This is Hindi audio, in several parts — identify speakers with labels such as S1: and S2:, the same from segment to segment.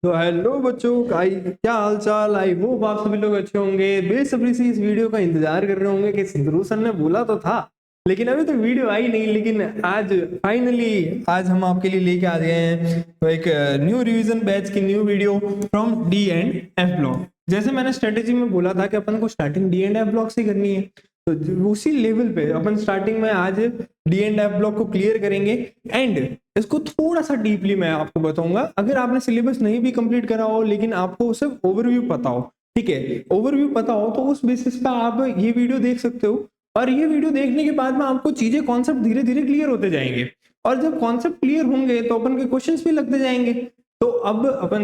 S1: तो हेलो बच्चों भाई, क्या हाल चाल। आई होप आप सभी लोग अच्छे होंगे। बेसब्री से इस वीडियो का इंतजार कर रहे होंगे कि सिंधु सर ने बोला तो था लेकिन अभी तो वीडियो आई नहीं। लेकिन आज फाइनली आज हम आपके लिए लेके आ गए हैं तो एक न्यू रिवीजन बैच की new video from D and F block. जैसे मैंने स्ट्रेटेजी में बोला था कि अपन को starting D and F block से करनी है, तो उसी लेवल पे अपन स्टार्टिंग में आज डी एंड एफ ब्लॉक को क्लियर करेंगे। एंड इसको थोड़ा सा डीपली मैं आपको बताऊंगा। अगर आपने सिलेबस नहीं भी कंप्लीट करा हो लेकिन आपको सिर्फ ओवरव्यू पता हो, ठीक है, ओवरव्यू पता हो, तो उस बेसिस पे आप ये वीडियो देख सकते हो। और ये वीडियो देखने के बाद में आपको चीजें कॉन्सेप्ट धीरे धीरे क्लियर होते जाएंगे। और जब कॉन्सेप्ट क्लियर होंगे तो अपन के क्वेश्चंस भी लगते जाएंगे। तो अब अपन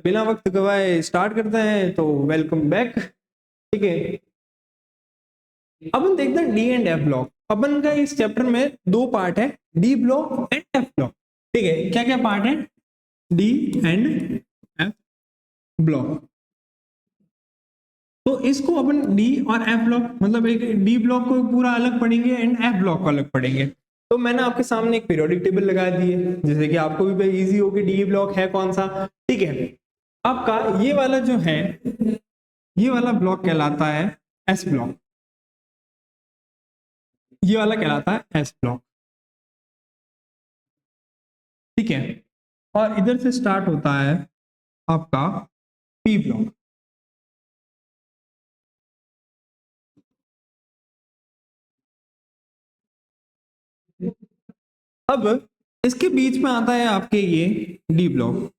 S1: बिना वक्त गवाए स्टार्ट करते हैं। तो वेलकम बैक, ठीक है। अपन देखते हैं डी एंड एफ ब्लॉक। अपन का इस चैप्टर में दो पार्ट है, D block and F block, ठीक है। क्या क्या पार्ट है? D and F block. तो इसको अपन डी और एफ ब्लॉक, मतलब एक डी ब्लॉक को पूरा अलग पढ़ेंगे एंड एफ ब्लॉक को अलग पढ़ेंगे। तो मैंने आपके सामने एक पीरियोडिक टेबल लगा दी है जैसे कि आपको भी इजी हो कि डी ब्लॉक है कौन सा, ठीक है। आपका ये वाला जो है, ये वाला ब्लॉक कहलाता है एस ब्लॉक। ये वाला कहलाता है एस ब्लॉक, ठीक है। और इधर से स्टार्ट होता है आपका पी ब्लॉक। अब इसके बीच में आता है आपके ये डी ब्लॉक।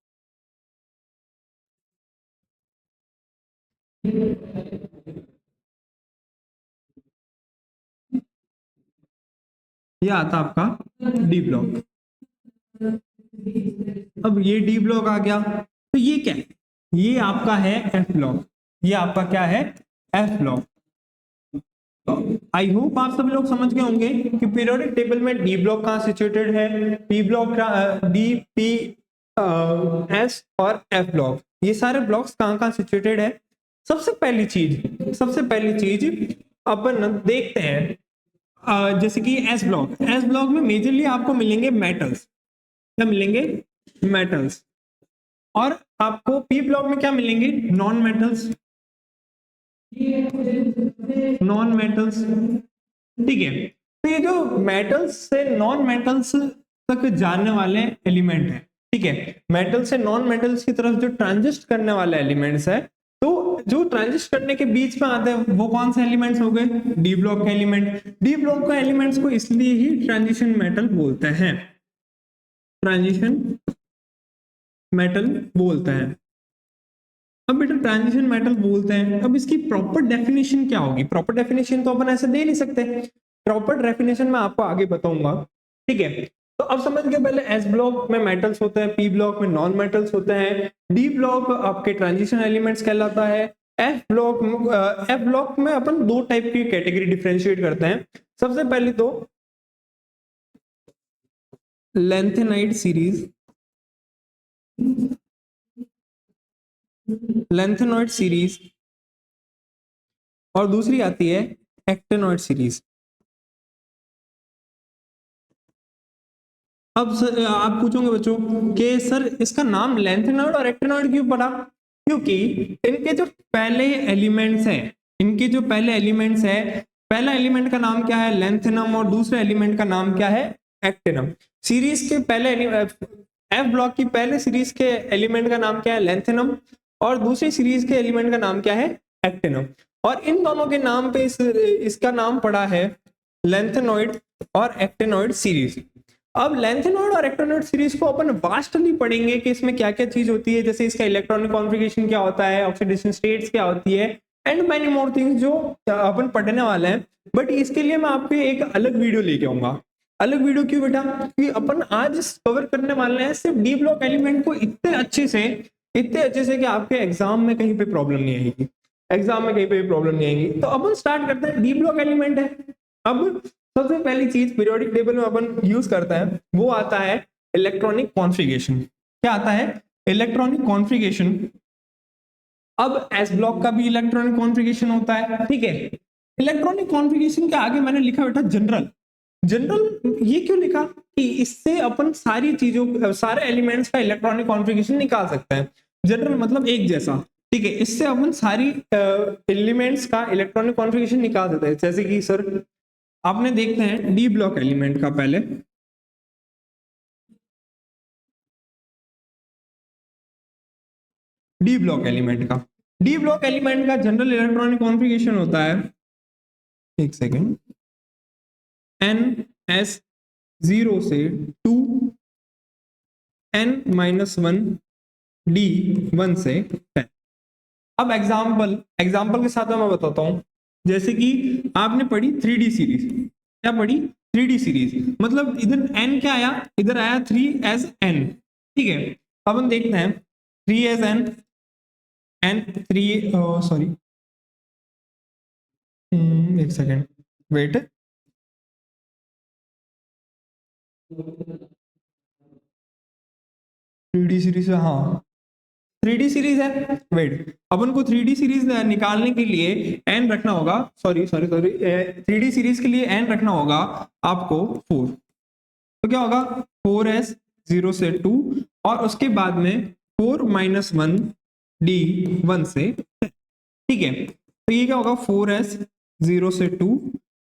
S1: ये आता आपका डी ब्लॉक। अब ये डी ब्लॉक आ गया, तो ये क्या है? ये आपका है एफ ब्लॉक। ये आपका क्या है? F block. आई होप आप सभी लोग समझ गए होंगे कि पीरियोडिक टेबल में डी ब्लॉक कहाँ सिचुएटेड है, P block, D P S और एफ ब्लॉक, ये सारे ब्लॉक्स कहाँ कहाँ सिचुएटेड है। सबसे पहली चीज अपन देखते हैं, जैसे कि एस ब्लॉक में मेजरली आपको मिलेंगे मेटल्स। क्या मिलेंगे? मेटल्स। और आपको पी ब्लॉक में क्या मिलेंगे? Non metals. नॉन मेटल्स, ठीक है। तो ये जो मेटल्स से नॉन मेटल्स तक जाने वाले एलिमेंट है, ठीक है, मेटल से नॉन मेटल्स की तरफ जो ट्रांजिस्ट करने वाले एलिमेंट्स है, तो जो ट्रांजिस्ट करने के बीच में आते हैं वो कौन से एलिमेंट्स हो गए? डी ब्लॉक के एलिमेंट। डी ब्लॉक के एलिमेंट्स को इसलिए ही ट्रांजिशन मेटल बोलते हैं, ट्रांजिशन मेटल बोलते हैं। अब बेटा ट्रांजिशन मेटल बोलते हैं, अब इसकी प्रॉपर डेफिनेशन क्या होगी? प्रॉपर डेफिनेशन तो अपन ऐसे दे नहीं सकते, प्रॉपर डेफिनेशन मैं आपको आगे बताऊंगा, ठीक है। तो अब समझ गए, पहले एस ब्लॉक में मेटल्स होते हैं, पी ब्लॉक में नॉन मेटल्स होते हैं, डी ब्लॉक आपके ट्रांजिशन एलिमेंट्स कहलाता है। एफ ब्लॉक में अपन दो टाइप की कैटेगरी डिफरेंशिएट करते हैं। सबसे पहले तो लेंथेनाइड सीरीज, लेंथेनॉइड सीरीज, और दूसरी आती है एक्टेनॉइड सीरीज। अब आप पूछोगे बच्चों कि सर इसका नाम लेंथेनॉइड और एक्टेनॉइड क्यों पड़ा? क्योंकि इनके जो पहले एलिमेंट्स हैं, इनके जो पहले एलिमेंट्स है, पहला एलिमेंट का नाम क्या है? लेंथेनम, और दूसरे एलिमेंट का नाम क्या है? एक्टेनम। सीरीज के पहले एफ ब्लॉक की पहले सीरीज के एलिमेंट का नाम क्या है? लेंथेनम, और दूसरी सीरीज के एलिमेंट का नाम क्या है? एक्टेनम। और इन दोनों के नाम पे इसका नाम पड़ा है लेंथेनॉइड और एक्टेनॉइड सीरीज। अब लेंथेनॉइड और एक्टेनॉइड सीरीज को अपन वास्टली पढ़ेंगे कि इसमें क्या क्या चीज होती है, जैसे इसका इलेक्ट्रॉनिक कॉन्फ़िगरेशन क्या होता है, ऑक्सीडेशन स्टेट्स क्या होती है, एंड मैनी मोर थिंग्स जो अपन पढ़ने वाले हैं। बट इसके लिए मैं आपको एक अलग वीडियो लेके आऊंगा। अलग वीडियो क्यों बेटा? क्योंकि अपन आज कवर करने वाले हैं सिर्फ डी ब्लॉक एलिमेंट को इतने अच्छे से कि आपके एग्जाम में कहीं पे प्रॉब्लम नहीं आएगी, एग्जाम में कहीं पे भी प्रॉब्लम नहीं आएगी। तो अपन स्टार्ट करते हैं, डी ब्लॉक एलिमेंट है। अब सबसे पहली चीज पीरियोडिक टेबल में अपन यूज करता है वो आता है इलेक्ट्रॉनिक कॉन्फ़िगरेशन। क्या आता है? Electronic configuration. अब एस ब्लॉक का भी इलेक्ट्रॉनिक कॉन्फ़िगरेशन होता है, ठीक है। इलेक्ट्रॉनिक कॉन्फ़िगरेशन के आगे मैंने लिखा बेटा जनरल। जनरल ये क्यों लिखा? कि इससे अपन सारी चीजों, सारे एलिमेंट्स का इलेक्ट्रॉनिक कॉन्फ़िगरेशन निकाल सकते हैं। जनरल मतलब एक जैसा, ठीक है। इससे अपन सारी एलिमेंट्स का इलेक्ट्रॉनिक कॉन्फ़िगरेशन निकाल देते हैं। जैसे कि सर आपने देखते हैं डी ब्लॉक एलिमेंट का, पहले डी ब्लॉक एलिमेंट का जनरल इलेक्ट्रॉनिक कॉन्फ़िगरेशन होता है, एक सेकेंड, NS0 से 2 N-1 D1 से 10। अब एग्जाम्पल के साथ मैं बताता हूं। जैसे कि आपने पढ़ी 3D सीरीज, क्या पढ़ी? 3D सीरीज, मतलब इधर n क्या आया, इधर आया 3 एज n, ठीक है। अब हम देखते हैं 3 एज n, n 3, सॉरी एक सेकेंड वेट, 3D सीरीज, हाँ 3D सीरीज है। वेट, अपन को 3D सीरीज निकालने के लिए n रखना होगा, सॉरी 3D सीरीज के लिए n रखना होगा आपको 4। तो क्या होगा 4s 0 से 2, और उसके बाद में 4-1 D1 से 10, ठीक है। तो ये क्या होगा 4s 0 से 2,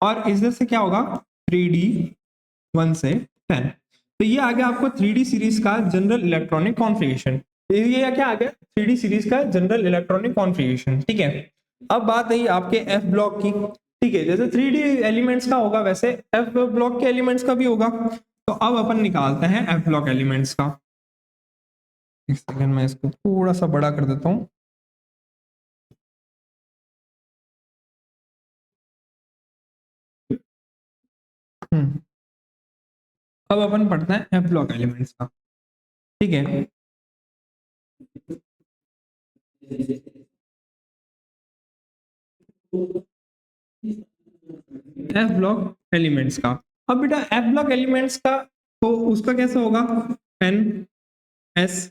S1: और इधर से क्या होगा 3D1 से 10। तो ये आ गया आपको 3D सीरीज का जनरल इलेक्ट्रॉनिक कॉन्फ़िगरेशन। ये क्या आ गया 3D सीरीज का जनरल इलेक्ट्रॉनिक कॉन्फ़िगरेशन, ठीक है। अब बात आई आपके एफ ब्लॉक की, ठीक है। जैसे 3D एलिमेंट्स का होगा वैसे एफ ब्लॉक के एलिमेंट्स का भी होगा। तो अब अपन निकालते हैं एफ ब्लॉक एलिमेंट्स का। एक सेकंड मैं इसको थोड़ा सा बड़ा कर देता हूँ। अब अपन पढ़ते हैं एफ ब्लॉक एलिमेंट्स का, ठीक है। एफ ब्लॉक एलिमेंट्स का, अब बेटा एफ ब्लॉक एलिमेंट्स का तो उसका कैसे होगा, एन एस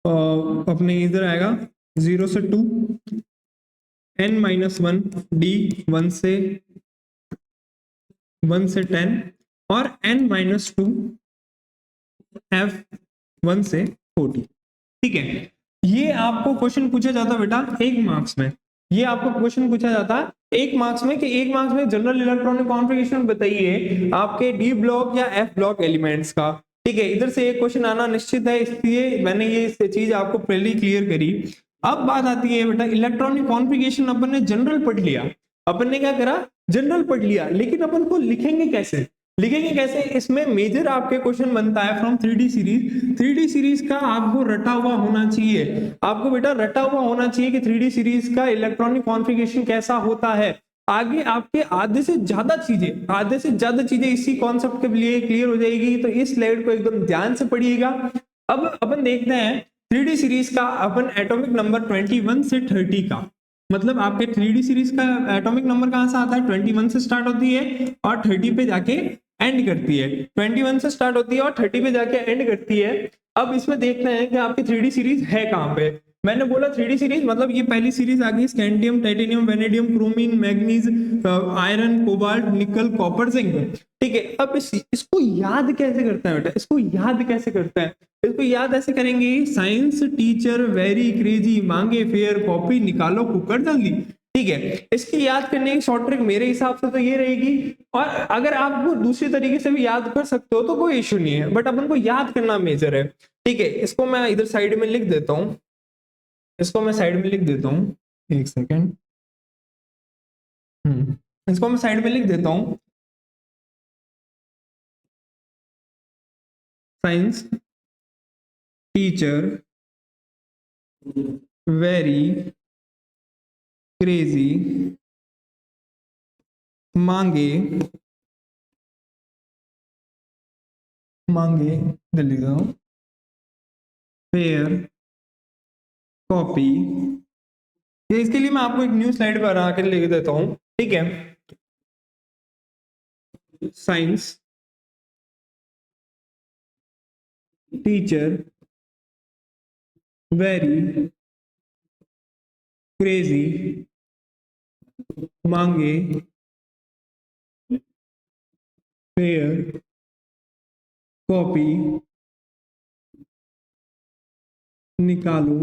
S1: अपने इधर आएगा 0 से 2, N-1 D1 से 1 से 10, और N-2 F1 से 40, ठीक है। ये आपको क्वेश्चन पूछा जाता बेटा एक मार्क्स में, ये आपको क्वेश्चन पूछा जाता एक मार्क्स में कि एक मार्क्स में जनरल इलेक्ट्रॉनिक कॉन्फ़िगरेशन बताइए आपके डी ब्लॉक या एफ ब्लॉक एलिमेंट्स का, ठीक है। इधर से एक क्वेश्चन आना निश्चित है, इसलिए मैंने ये चीज आपको पहले ही क्लियर करी। अब बात आती है बेटा इलेक्ट्रॉनिक कॉन्फ़िगरेशन, अपन ने जनरल पढ़ लिया, अपन ने क्या करा जनरल पढ़ लिया, लेकिन अपन को लिखेंगे कैसे, इसमें मेजर आपके क्वेश्चन बनता है from 3D series. 3D series का आपको रटा हुआ होना चाहिए, आपको बेटा रटा हुआ होना चाहिए कि 3D सीरीज का इलेक्ट्रॉनिक कॉन्फ़िगरेशन कैसा होता है। आगे आपके आधे से ज्यादा चीजें इसी कॉन्सेप्ट के लिए क्लियर हो जाएगी, तो इस स्लाइड को एकदम ध्यान से पढ़िएगा। अब अपन देखते हैं 3D सीरीज का अपन एटॉमिक नंबर 21 से 30 का, मतलब आपके 3D सीरीज का एटॉमिक नंबर कहां से आता है 21 से स्टार्ट होती है और 30 पे जाके एंड करती है, 21 से स्टार्ट होती है और 30 पे जाके एंड करती है। अब इसमें देखते हैं कि आपकी 3D सीरीज है कहां पे। मैंने बोला 3D सीरीज मतलब ये पहली सीरीज आ गई scandium, titanium, vanadium, chromium, manganese, iron, cobalt, nickel, copper, zinc, ठीक है। अब इसको याद कैसे करते हैं बेटा, इसको याद कैसे करते हैं, इसको याद ऐसे करेंगे, साइंस टीचर वेरी क्रेजी, मांगे फेयर कॉपी, निकालो कुकर जल्दी, ठीक है। इसकी याद करने की शॉर्ट ट्रिक मेरे हिसाब से तो ये रहेगी, और अगर आप वो दूसरी तरीके से भी याद कर सकते हो तो कोई इश्यू नहीं है, बट अपन को याद करना मेजर है, ठीक है। इसको मैं इधर साइड में लिख देता हूं, एक सेकेंड, इसको मैं साइड में लिख देता हूं, साइंस टीचर वेरी क्रेजी, मांगे दिल्ली का फेयर कॉपी। ये इसके लिए मैं आपको एक न्यू स्लाइड पर आकर लिख देता हूं, ठीक है। साइंस टीचर वेरी क्रेजी, मांगे फेयर कॉपी निकालो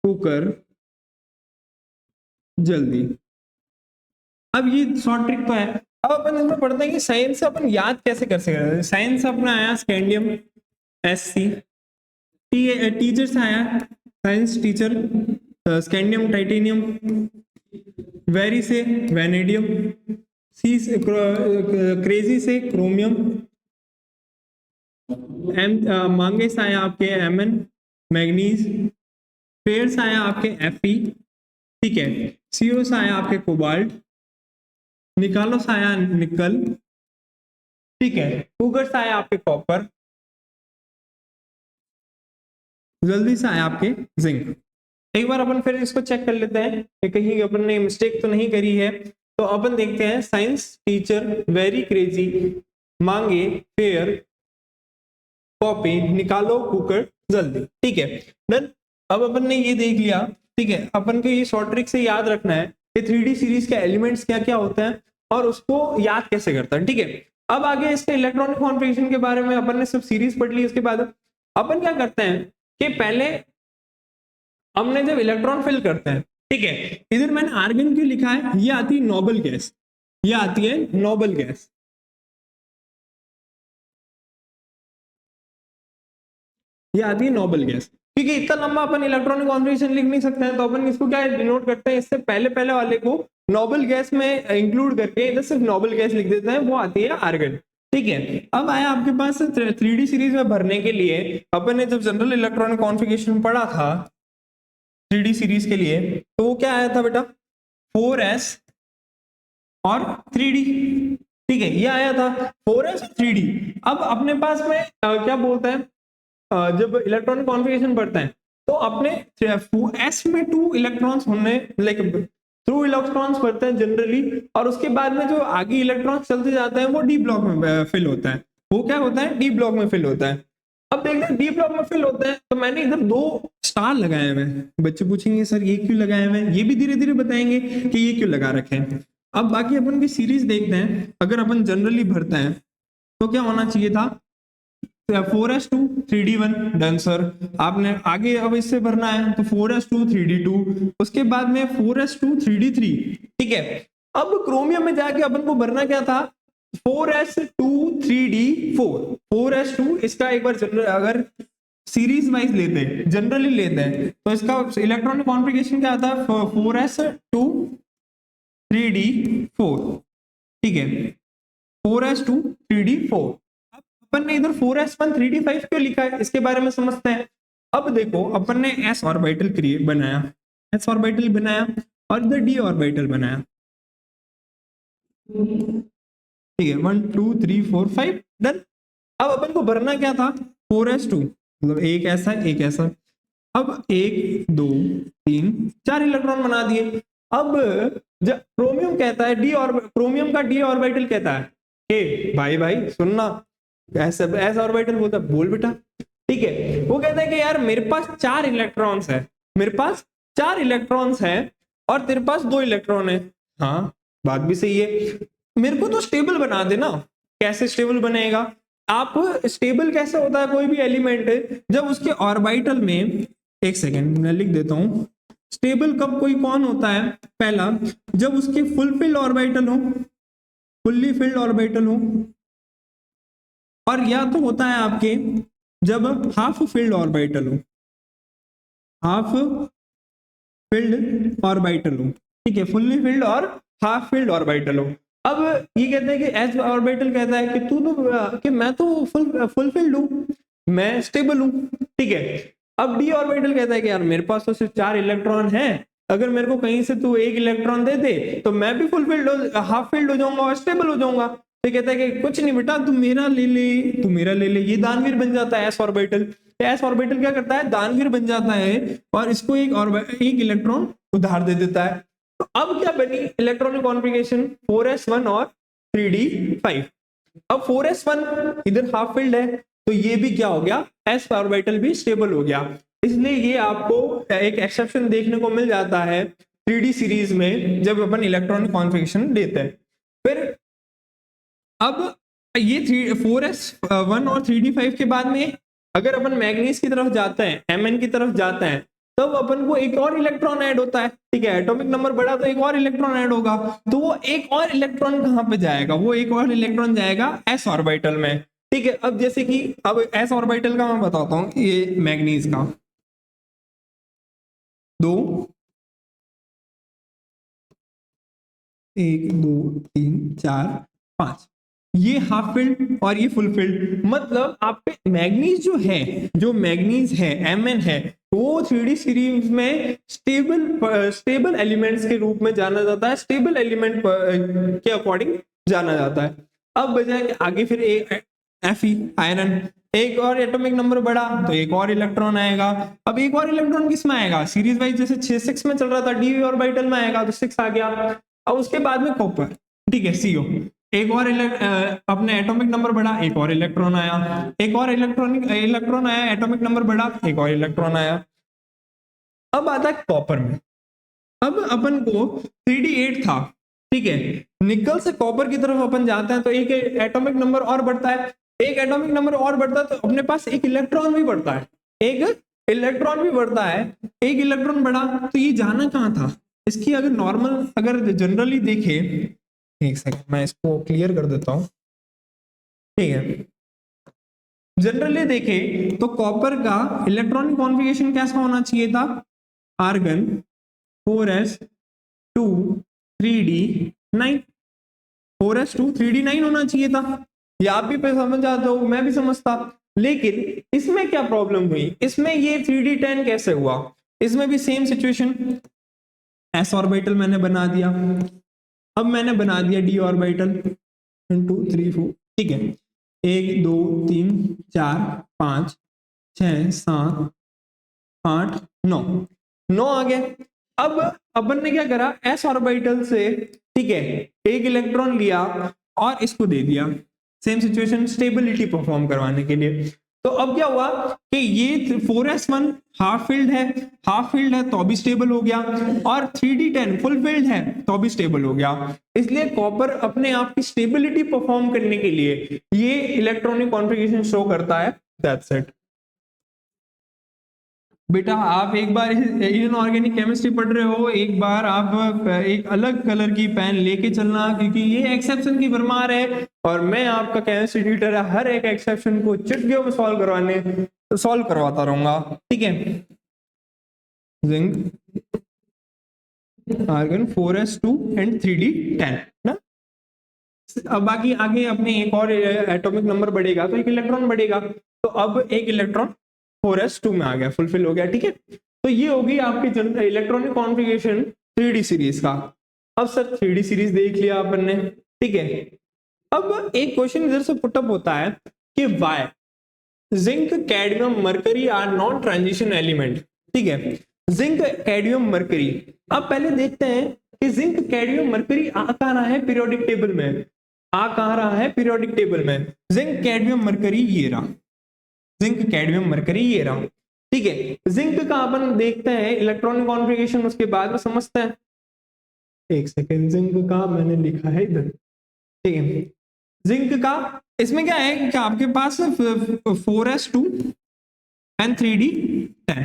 S1: कुकर जल्दी। अब ये शॉर्ट ट्रिक तो है। अब अपन इसमें पढ़ते हैं कि साइंस से अपन याद कैसे कर सकते हैं। साइंस अपना आया स्कैंडियम SC, टीचर से आया science teacher scandium titanium, very से वेनेडियम, सी से क्रेजी से क्रोमियम, मांगे से आया आपके Mn मैग्नीज, फेयर से आया आपके Fe, ठीक है, CO से आया आपके कोबाल्ट, निकालो से आया निकल, ठीक है, कुकर से आया आपके कॉपर, जल्दी से आया आपके जिंक। एक बार अपन फिर इसको चेक कर लेते हैं कि कहीं अपन ने मिस्टेक तो नहीं करी है। तो अपन देखते हैं साइंस टीचर वेरी क्रेजी, मांगे फेयर, कॉपी, निकालो कुकर जल्दी, ठीक है डन। अब अपन ने ये देख लिया, ठीक है। अपन को ये शॉर्ट ट्रिक से याद रखना है कि 3D सीरीज के एलिमेंट्स क्या क्या होते हैं और उसको याद कैसे करता है, ठीक है। अब आगे इसके इलेक्ट्रॉनिक कॉन्फ़िगरेशन के बारे में अपन ने सब सीरीज पढ़ ली। इसके बाद अपन क्या करते हैं कि पहले हमने जब इलेक्ट्रॉन फिल करते हैं, ठीक है, इधर मैंने आर्गन क्यों लिखा है, ये आती है नोबल गैस, ये आती है नोबल गैस, ये आती है नोबल गैस। क्योंकि इतना लंबा अपन इलेक्ट्रॉनिक कॉन्फ़िगरेशन लिख नहीं सकते हैं, तो अपन इसको क्या डिनोट करते हैं, इससे पहले पहले वाले को नोबल गैस में इंक्लूड करके इधर सिर्फ नोबल गैस लिख देते हैं, वो आती है आर्गन, ठीक है। अब आया आपके पास 3D सीरीज में भरने के लिए अपन ने जब जनरल इलेक्ट्रॉनिक कॉन्फ़िगरेशन पढ़ा था 3D सीरीज के लिए, तो वो क्या आया था बेटा, 4s और 3D, ठीक है, ये आया था 4s और 3D। अब अपने पास में क्या बोलता है, जब इलेक्ट्रॉनिक कॉन्फ़िगरेशन बढ़ता है तो अपने s में 2 इलेक्ट्रॉन्स होने लाइक थ्रू इलेक्ट्रॉन्स बढ़ते हैं जनरली, और उसके बाद में जो आगे इलेक्ट्रॉन्स चलते जाते हैं वो डी ब्लॉक में फिल होता है, वो क्या होता है, डी ब्लॉक में फिल होता है। अब देखते हैं डी ब्लॉक में फिल होता है, तो मैंने इधर 2 स्टार लगाए हुए हैं। बच्चे पूछेंगे सर ये क्यों लगाए हुए हैं, ये भी धीरे धीरे बताएंगे कि ये क्यों लगा रखे हैं। अब बाकी अपन की सीरीज देखते हैं। अगर अपन जनरली भरते हैं तो क्या होना चाहिए था, 4s2 3d1 डन सर। आपने आगे अब इससे भरना है तो 4s2 3d2, उसके बाद में 4s2 3d3, ठीक है। अब क्रोमियम में जाके अपन को भरना क्या था, 4s2 3d4, 4s2, इसका एक बार जनरल अगर सीरीज वाइज लेते हैं, जनरली लेते हैं, तो इसका इलेक्ट्रॉनिक कॉन्फ़िगरेशन क्या आता है, 4s2 3d4, ठीक है, 4s2 3d4। अपन ने इधर 4s1 3d5 क्यों लिखा है, इसके बारे में समझते हैं। अब देखो अपन ने s ऑर्बिटल क्रिएट बनाया, s ऑर्बिटल बनाया और इधर d ऑर्बिटल बनाया, ठीक है, 1 2 3 4 5 डन। अब अपन को भरना क्या था, 4s2, मतलब एक ऐसा एक ऐसा। अब 1 2 3 4 इलेक्ट्रॉन बना दिए। अब जब क्रोमियम कहता है डी, और क्रोमियम का डी ऑर्बिटल कहता है हे भाई भाई सुनना, ऐसा ऐसा ऑर्बिटल बोलता है, बोल बेटा, ठीक है। वो कहता है कि यार मेरे पास 4 इलेक्ट्रॉन्स है, मेरे पास 4 इलेक्ट्रॉन्स है और तेरे पास 2 इलेक्ट्रॉन है। हाँ बात भी सही है, मेरे को तो स्टेबल बना देना। कैसे स्टेबल बनेगा, आप स्टेबल कैसे होता है कोई भी एलिमेंट, जब उसके ऑर्बिटल में, एक सेकेंड मैं लिख देता हूं, स्टेबल कब कोई कौन होता है, पहला जब उसके फुलफिल्ड ऑर्बिटल हो, फुल्ली फिल्ड ऑर्बिटल हो, और या तो होता है आपके जब हाफ फिल्ड ऑर्बिटल हो, हाफ फिल्ड ऑर्बिटल हो, ठीक है, फुल्ली फिल्ड और हाफ फिल्ड ऑर्बिटल हो। अब ये कहते हैं कि एस ऑर्बिटल कहता है कि तू तो कि मैं तो फुलफिल्ड हूं, मैं स्टेबल हूं, ठीक है। अब डी ऑर्बिटल कहता है कि यार मेरे पास तो सिर्फ 4 इलेक्ट्रॉन है, अगर मेरे को कहीं से तू 1 इलेक्ट्रॉन दे दे तो मैं भी फुलफिल्ड हाफ फिल्ड हो जाऊंगा और स्टेबल हो जाऊंगा। तो कहता है कि कुछ नहीं बेटा, तू मेरा ले ले, तू मेरा ले ले। ये दानवीर बन जाता है एस ऑर्बिटल। एस ऑर्बिटल क्या करता है, दानवीर बन जाता है और इसको एक इलेक्ट्रॉन उधार दे देता है। तो अब क्या बनी इलेक्ट्रॉनिक कॉन्फ़िगरेशन, 4s1 और 3d5। अब 4s1 इधर हाफ फिल्ड है तो ये भी क्या हो गया, s ऑर्बिटल भी स्टेबल हो गया। इसलिए ये आपको एक एक्सेप्शन देखने को मिल जाता है 3D सीरीज में जब अपन इलेक्ट्रॉनिक कॉन्फ़िगरेशन लेते हैं। फिर अब ये 4s1 और 3d5 के बाद में अगर अपन मैग्नीज की तरफ जाते हैं, Mn की तरफ जाते हैं, तब अपन को एक और इलेक्ट्रॉन ऐड होता है, ठीक है। एटॉमिक नंबर बढ़ा तो एक और इलेक्ट्रॉन ऐड होगा, तो वो एक और इलेक्ट्रॉन कहाँ पे जाएगा, वो एक और इलेक्ट्रॉन जाएगा s ऑर्बिटल में, ठीक है। अब जैसे कि अब s ऑर्बिटल का मैं बताता हूँ, ये मैग्नीज का 2 1 2 3 4 5, ये हाफ फिल्ड और ये फुल फिल्ड, मतलब आप पे मैग्नीज जो मैग्नीज है Mn है, वो 3D सीरीज में स्टेबल एलिमेंट्स के रूप में जाना जाता है, स्टेबल एलिमेंट के अकॉर्डिंग जाना जाता है। अब बजाय आगे फिर Fe आयरन, एक और एटॉमिक नंबर बढ़ा तो एक और इलेक्ट्रॉन आएगा। अब एक और इलेक्ट्रॉन किस में आएगा, सीरीज वाइज जैसे 6 में चल रहा था, डी ऑर्बिटल में आएगा तो 6 आ गया। अब उसके बाद में कॉपर, ठीक है, CO, एक और अपने एटॉमिक नंबर बढ़ा, एक और इलेक्ट्रॉन आया, एक और इलेक्ट्रॉन आया, एटॉमिक नंबर बढ़ा, एक और इलेक्ट्रॉन आया। अब आता है कॉपर में, अब अपन को 3d8 था, ठीक है, निकल से कॉपर की तरफ अपन जाते हैं तो एक एटॉमिक नंबर और बढ़ता है, एक एटॉमिक नंबर और बढ़ता है तो अपने पास एक इलेक्ट्रॉन भी बढ़ता है, एक इलेक्ट्रॉन भी बढ़ता है, एक इलेक्ट्रॉन बढ़ा तो ये जाना कहाँ था, इसकी अगर नॉर्मल अगर जनरली देखे, एक सेकंड मैं इसको क्लियर कर देता हूँ, ठीक है। जनरली देखे तो कॉपर का इलेक्ट्रॉनिक कॉन्फ़िगरेशन कैसा होना चाहिए था, argon 4s2 3d9, 4s2 3d9 होना चाहिए था, ये आप भी समझ जाते हो, मैं भी समझता। लेकिन इसमें क्या प्रॉब्लम हुई, इसमें ये 3d10 कैसे हुआ, इसमें भी सेम सिचुएशन, s ऑर्बिटल मैंने बना दिया, अब मैंने बना दिया d ऑर्बिटल 1 2 3 4, ठीक है, 1 2 3 4 5 6 7 8 9 9 आ गए। अब अपन ने क्या करा, s ऑर्बिटल से, ठीक है, एक इलेक्ट्रॉन लिया और इसको दे दिया, सेम सिचुएशन, स्टेबिलिटी परफॉर्म करवाने के लिए। तो अब क्या हुआ कि ये 4s1 हाफ फील्ड है तो भी स्टेबल हो गया, और 3d10 फुल फील्ड है तो भी स्टेबल हो गया। इसलिए कॉपर अपने आप की स्टेबिलिटी परफॉर्म करने के लिए ये इलेक्ट्रॉनिक कॉन्फ़िगरेशन शो करता है, दैट्स इट। बेटा आप एक बार इनऑर्गेनिक केमिस्ट्री पढ़ रहे हो, एक बार आप एक अलग कलर की पेन लेके चलना, क्योंकि ये एक्सेप्शन की भरमार है और मैं आपका केमिस्ट्री टीचर है, हर एक एक्सेप्शन को चुटकियों में सॉल्व करवाता रहूंगा, ठीक है। Zinc argon 4s2 and 3d10 ना। अब बाकी आगे अपने एक और एटॉमिक नंबर बढ़ेगा तो एक इलेक्ट्रॉन बढ़ेगा, तो अब एक इलेक्ट्रॉन 4s2 में आ गया, फुलफिल हो गया, ठीक है। तो ये होगी आपकी इलेक्ट्रॉनिक कॉन्फ़िगरेशन 3D सीरीज का। अब सर 3D सीरीज देख लिया अपन ने, ठीक है। अब एक क्वेश्चन इधर से पुटअप होता है कि why zinc cadmium mercury are non transition element, ठीक है, जिंक कैडमियम मरकरी। अब पहले देखते हैं कि जिंक कैडमियम मरकरी आ कहाँ रहा है पीरियोडिक टेबल में, आ कहाँ रहा है पीरियोडिक टेबल में, जिंक कैडमियम मरकरी ये रहा, जिंक कैडमियम मरकरी ये रहा, ठीक है। जिंक का अपन देखते हैं इलेक्ट्रॉनिक कॉन्फ़िगरेशन, उसके बाद में समझते हैं। एक सेकेंड, जिंक का मैंने लिखा है इधर, ठीक है। जिंक का इसमें क्या है कि आपके पास 4s2 and 3d10।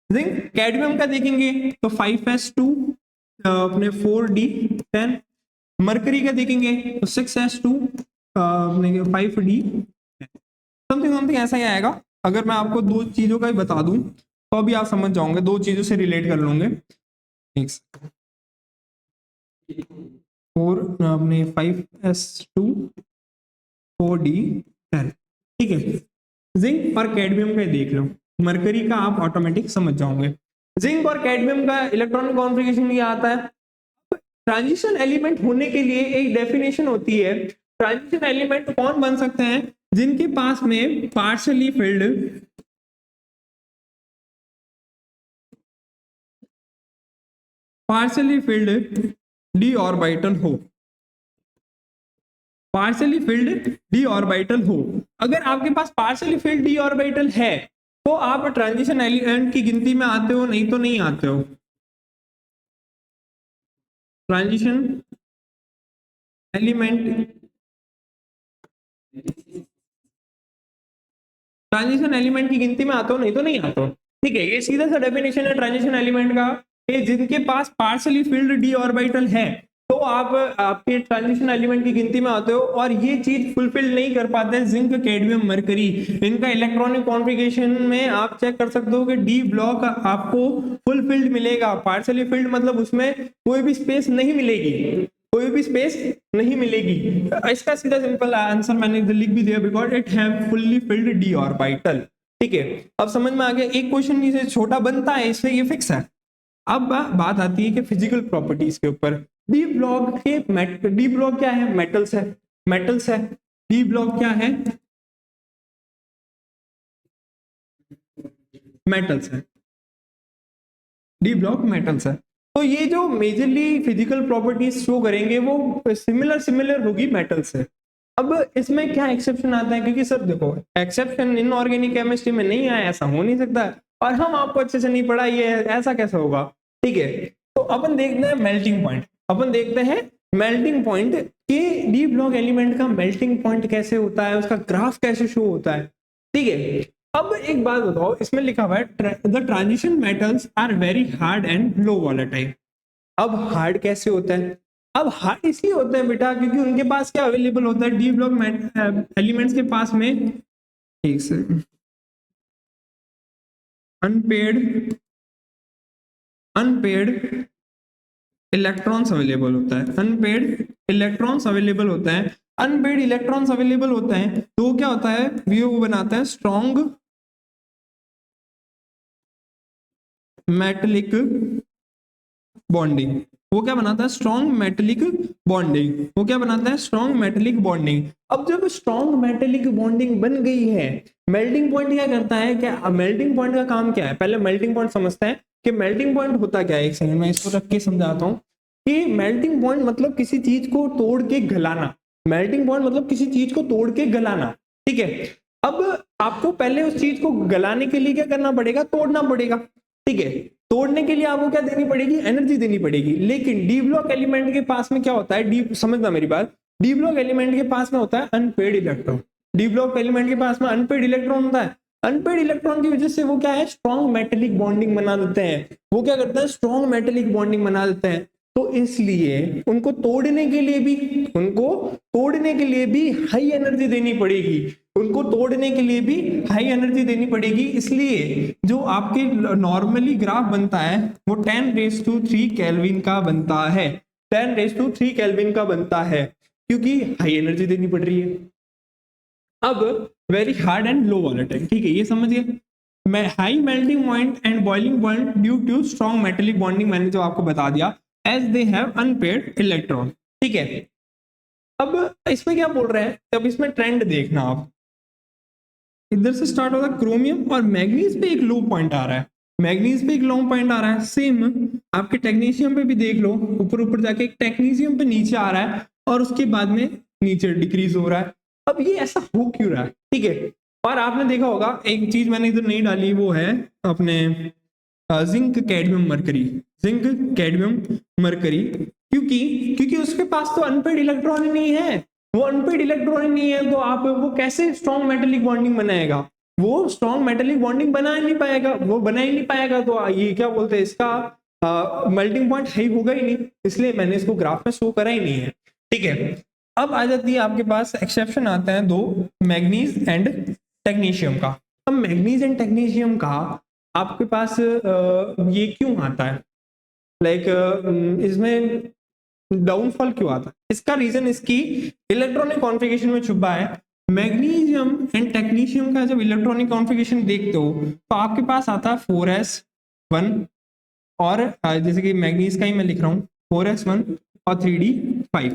S1: Zinc cadmium का देखेंगे तो 5s2 अपने 4d10, मरकरी का देखेंगे तो 6s2 अपने 5d, समथिंग ऐसा ही आएगा। अगर मैं आपको दो चीजों का ही बता दूं तो अभी आप समझ जाओगे, दो चीजों से रिलेट कर लोगे। फोर अपने 5s2 4d10, ठीक है। जिंक और कैडमियम का देख लो, मरकरी का आप ऑटोमेटिक समझ जाओगे। जिंक और कैडमियम का इलेक्ट्रॉनिक कॉन्फ़िगरेशन ये आता है। ट्रांजिशन एलिमेंट होने के लिए एक डेफिनेशन होती है, ट्रांजिशन एलिमेंट कौन बन सकते हैं, जिनके पास में पार्शियली फिल्ड डी ऑर्बिटल हो, पार्शियली फिल्ड डी ऑर्बिटल हो। अगर आपके पास पार्शियली फिल्ड डी ऑर्बिटल है तो आप ट्रांजिशन एलिमेंट की गिनती में आते हो, नहीं तो नहीं आते हो। ट्रांजिशन एलिमेंट ट्रांजिशन एलिमेंट की गिनती में आता हो, नहीं तो नहीं आता हो। ठीक है, ये सीधा सा डेफिनेशन है ट्रांजिशन एलिमेंट का कि जिनके पास पार्शली फिल्ड डी ऑर्बिटल है तो आप आपके ट्रांजिशन एलिमेंट की गिनती में आते हो, और ये चीज फुलफिल नहीं कर पाते हैं जिंक, कैडमियम, मरकरी। इनका इलेक्ट्रॉनिक कॉन्फ़िगरेशन में आप चेक कर सकते हो कि डी ब्लॉक आपको फुल फिल्ड मिलेगा, पार्शली फिल्ड मतलब उसमें कोई भी स्पेस नहीं मिलेगी, कोई भी स्पेस नहीं मिलेगी। इसका सीधा सिंपल आंसर मैंने इधर लिख भी दिया, because it have fully filled D orbital. ठीक है, अब समझ में आ गया। एक क्वेश्चन इसे छोटा बनता है, इससे ये फिक्स है। अब बात आती है कि फिजिकल प्रॉपर्टीज के ऊपर। डी ब्लॉक के डी ब्लॉक क्या है? मेटल्स है, मेटल्स है। डी ब्लॉक क्या है? मेटल्स है। डी ब्लॉक मेटल्स है। तो ये जो मेजरली फिजिकल प्रॉपर्टीज शो करेंगे वो सिमिलर सिमिलर होगी मेटल से। अब इसमें क्या एक्सेप्शन आता है, क्योंकि सर देखो एक्सेप्शन इनऑर्गेनिक केमिस्ट्री में नहीं आया, ऐसा हो नहीं सकता, और हम आपको अच्छे से नहीं पढ़ाइए, ऐसा कैसे होगा? ठीक है, तो अपन देखते हैं मेल्टिंग पॉइंट। अपन देखते हैं मेल्टिंग पॉइंट कि डी ब्लॉक एलिमेंट का मेल्टिंग पॉइंट कैसे होता है, उसका ग्राफ कैसे शो होता है। ठीक है, अब एक बात बताओ, इसमें लिखा हुआ है the transition metals are very hard and low volatile. अब हार्ड कैसे होता है? अब हार्ड इसलिए होता है बेटा क्योंकि उनके पास क्या अवेलेबल होता है, डी ब्लॉक एलिमेंट्स के पास में, ठीक से, अनपेड अनपेड इलेक्ट्रॉन्स अवेलेबल होता है, अनपेड इलेक्ट्रॉन्स अवेलेबल होता है। अनपेड इलेक्ट्रॉन्स अवेलेबल होता है तो क्या होता है, वो बनाता है स्ट्रॉन्ग मेटेलिक बॉन्डिंग। वो क्या बनाता है? Strong metallic bonding. वो क्या बनाता है? Strong metallic bonding. अब जब स्ट्रॉन्ग मेटेलिक बॉन्डिंग बन गई है, मेल्टिंग पॉइंट क्या करता है? क्या मेल्टिंग पॉइंट का काम क्या है? पहले मेल्टिंग पॉइंट समझते हैं कि मेल्टिंग पॉइंट होता क्या है। एक सेकंड में इसको रख के समझाता हूँ कि मेल्टिंग पॉइंट मतलब किसी चीज को तोड़ के गलाना। मेल्टिंग पॉइंट मतलब किसी चीज को तोड़ के गलाना। ठीक है, अब आपको पहले उस चीज को गलाने के लिए क्या करना पड़ेगा? तोड़ना पड़ेगा। ठीक है, तोड़ने के लिए आपको क्या देनी पड़ेगी? एनर्जी देनी पड़ेगी। लेकिन डी ब्लॉक एलिमेंट के पास में क्या होता है? डी, समझना मेरी बात, डी ब्लॉक एलिमेंट के पास में होता है unpaired electron. D block element के पास में अनपेड इलेक्ट्रॉन होता है। अनपेड इलेक्ट्रॉन की वजह से वो क्या है? स्ट्रॉन्ग मेटेलिक बॉन्डिंग बना देते हैं। वो क्या करते हैं? स्ट्रॉन्ग मेटेलिक बॉन्डिंग बना देते हैं। तो इसलिए उनको तोड़ने के लिए भी हाई एनर्जी देनी पड़ेगी। उनको तोड़ने के लिए भी हाई एनर्जी देनी पड़ेगी। इसलिए जो आपके नॉर्मली ग्राफ बनता है वो 10⁻³ केल्विन का बनता है। 10⁻³ केल्विन का बनता है क्योंकि हाई एनर्जी देनी पड़ रही है। अब very hard and low volatile. ठीक है, ये समझिए। High melting point and boiling point due to strong metallic bonding, मैंने जो आपको बता दिया, as they have unpaired electron. ठीक है, अब इसमें क्या बोल रहे हैं? अब इसमें ट्रेंड देखना आप, इधर से स्टार्ट होगा क्रोमियम और मैग्नीज पे एक लो पॉइंट आ रहा है, मैग्नीज पे एक लो पॉइंट आ रहा है। सेम आपके टेक्नीशियम पे भी देख लो, ऊपर ऊपर जाके एक टेक्नीशियम पे नीचे आ रहा है और उसके बाद में नीचे डिक्रीज हो रहा है। अब ये ऐसा हो क्यों रहा है? ठीक है, और आपने देखा होगा एक चीज मैंने इधर नहीं डाली, वो है अपने zinc cadmium mercury, zinc cadmium mercury. क्योंकि उसके पास तो अनपेड इलेक्ट्रॉन ही नहीं है। वो अनपेड इलेक्ट्रॉन ही नहीं है तो आप वो कैसे स्ट्रॉन्ग मेटेलिक बॉन्डिंग बनाएगा? वो स्ट्रॉन्ग मेटेलिक बॉन्डिंग बना ही नहीं पाएगा, वो बना ही नहीं पाएगा। तो ये क्या बोलते हैं, इसका मेल्टिंग पॉइंट हाई होगा ही नहीं, इसलिए मैंने इसको ग्राफ में शो करा ही नहीं है। ठीक है, अब आ जाती है आपके पास एक्सेप्शन आता है दो, मैग्नीज एंड टेक्नीशियम का। अब मैग्नीज एंड टेक्नीशियम का आपके पास ये क्यों आता है, लाइक इसमें डाउनफॉल क्यों आता है? इसका रीजन इसकी इलेक्ट्रॉनिक कॉन्फ़िगरेशन में छुपा है। मैग्नीशियम एंड टेक्नीशियम का जब इलेक्ट्रॉनिक कॉन्फ़िगरेशन देखते हो तो आपके पास आता है 4s1, और जैसे कि मैग्नीज का ही मैं लिख रहा हूँ 4s1 और 3d5।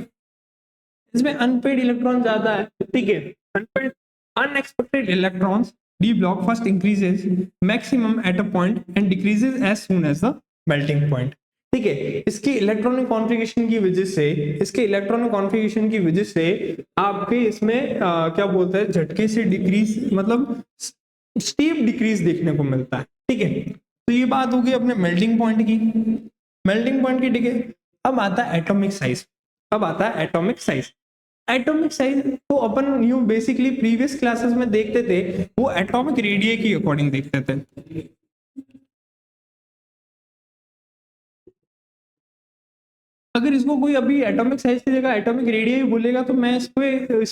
S1: इसमें अनपेड इलेक्ट्रॉन ज्यादा है। ठीक है, unpaired unexpected electrons d block first increases maximum at a point and decreases as soon as the melting point. ठीक है, इसकी इलेक्ट्रॉनिक कॉन्फ़िगरेशन की वजह से आपके इसमें क्या बोलते हैं, झटके से डिक्रीज, मतलब स्टीप डिक्रीज देखने को मिलता है। ठीक है, तो ये बात होगी अपने मेल्टिंग पॉइंट की। ठीक है, अब आता है एटॉमिक साइज। एटॉमिक साइज तो अपन यूं बेसिकली प्रीवियस क्लासेस में देखते थे, वो एटॉमिक रेडियस की अकॉर्डिंग देखते थे। अगर इसको कोई अभी एटॉमिक साइज की जगह एटॉमिक रेडियस ही बोलेगा तो मैं इस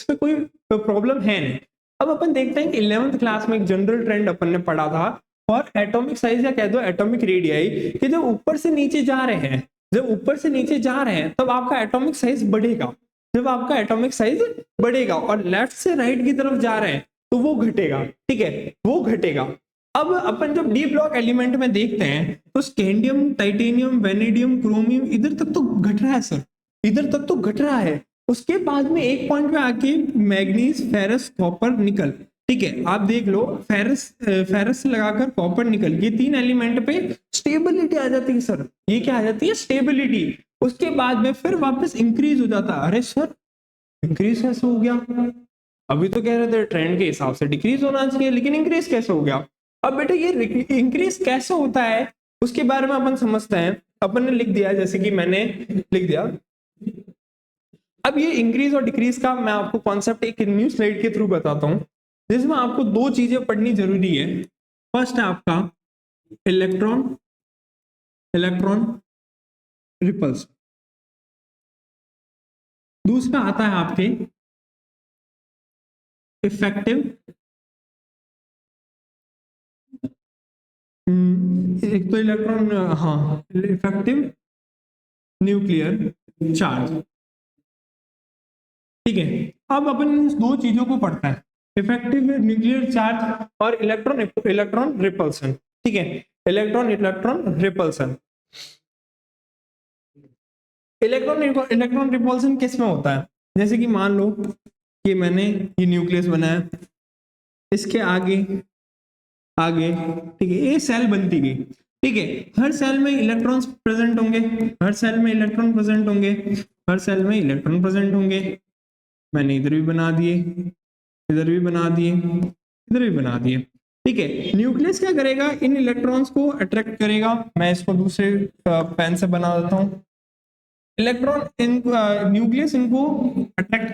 S1: पे कोई प्रॉब्लम है नहीं। अब अपन देखते हैं कि 11th क्लास में एक जनरल ट्रेंड अपन ने पढ़ा था और एटॉमिक साइज या कह दो एटॉमिक रेडियस कि जब ऊपर से नीचे जा रहे हैं, जब ऊपर से नीचे जा रहे हैं तब आपका एटॉमिक साइज बढ़ेगा, जब आपका एटॉमिक साइज बढ़ेगा, और लेफ्ट से राइट की तरफ जा रहे हैं तो वो घटेगा, ठीक है, वो घटेगा। अब अपन जब डी ब्लॉक एलिमेंट में देखते हैं तो स्कैंडियम, टाइटेनियम, वेनेडियम, क्रोमियम इधर तक तो घट रहा है सर, इधर तक तो घट रहा है। उसके बाद में एक पॉइंट पे आके मैग्नीज, फेरस, कॉपर, निकल, ठीक है, आप देख लो फेरस से लगाकर कॉपर, निकल, ये तीन एलिमेंट पे स्टेबिलिटी आ जाती है सर। ये क्या आ जाती है? स्टेबिलिटी। उसके बाद में फिर वापस इंक्रीज हो जाता है। अरे सर इंक्रीज कैसे हो गया? अभी तो कह रहे थे ट्रेंड के हिसाब से डिक्रीज होना चाहिए, लेकिन इंक्रीज कैसे हो गया? अब बेटा ये इंक्रीज कैसे होता है उसके बारे में अपन समझते हैं। अपन ने लिख दिया, जैसे कि मैंने लिख दिया। अब ये इंक्रीज और डिक्रीज का मैं आपको कॉन्सेप्ट एक न्यू स्लाइड के थ्रू बताता हूं, जिसमें आपको दो चीजें पढ़नी जरूरी है। फर्स्ट है आपका इलेक्ट्रॉन, इलेक्ट्रॉन रिपल्स। दूसरा आता है आपके इफेक्टिव, एक तो इलेक्ट्रॉन, हाँ, इफेक्टिव न्यूक्लियर चार्ज, ठीक है। अब अपन इन दो चीजों को पढ़ता है, इफेक्टिव न्यूक्लियर चार्ज और इलेक्ट्रॉन इलेक्ट्रॉन रिपल्सन, ठीक है, electron electron repulsion. Electron electron repulsion किस में होता है? जैसे कि मान लो कि मैंने ये न्यूक्लियस बनाया, इसके आगे आगे, ठीक है, ये सेल बनती गई, ठीक है, हर सेल में इलेक्ट्रॉन्स प्रेजेंट होंगे, हर सेल में इलेक्ट्रॉन प्रेजेंट होंगे, हर सेल में इलेक्ट्रॉन प्रेजेंट होंगे। मैंने इधर भी बना दिए, इधर भी बना दिए, इधर भी बना दिए, ठीक है। न्यूक्लियस क्या करेगा? इन इलेक्ट्रॉन्स को अट्रैक्ट करेगा। मैं इसको दूसरे पेन से बना देता हूँ। इलेक्ट्रॉन इन न्यूक्लियस इनको अट्रैक्ट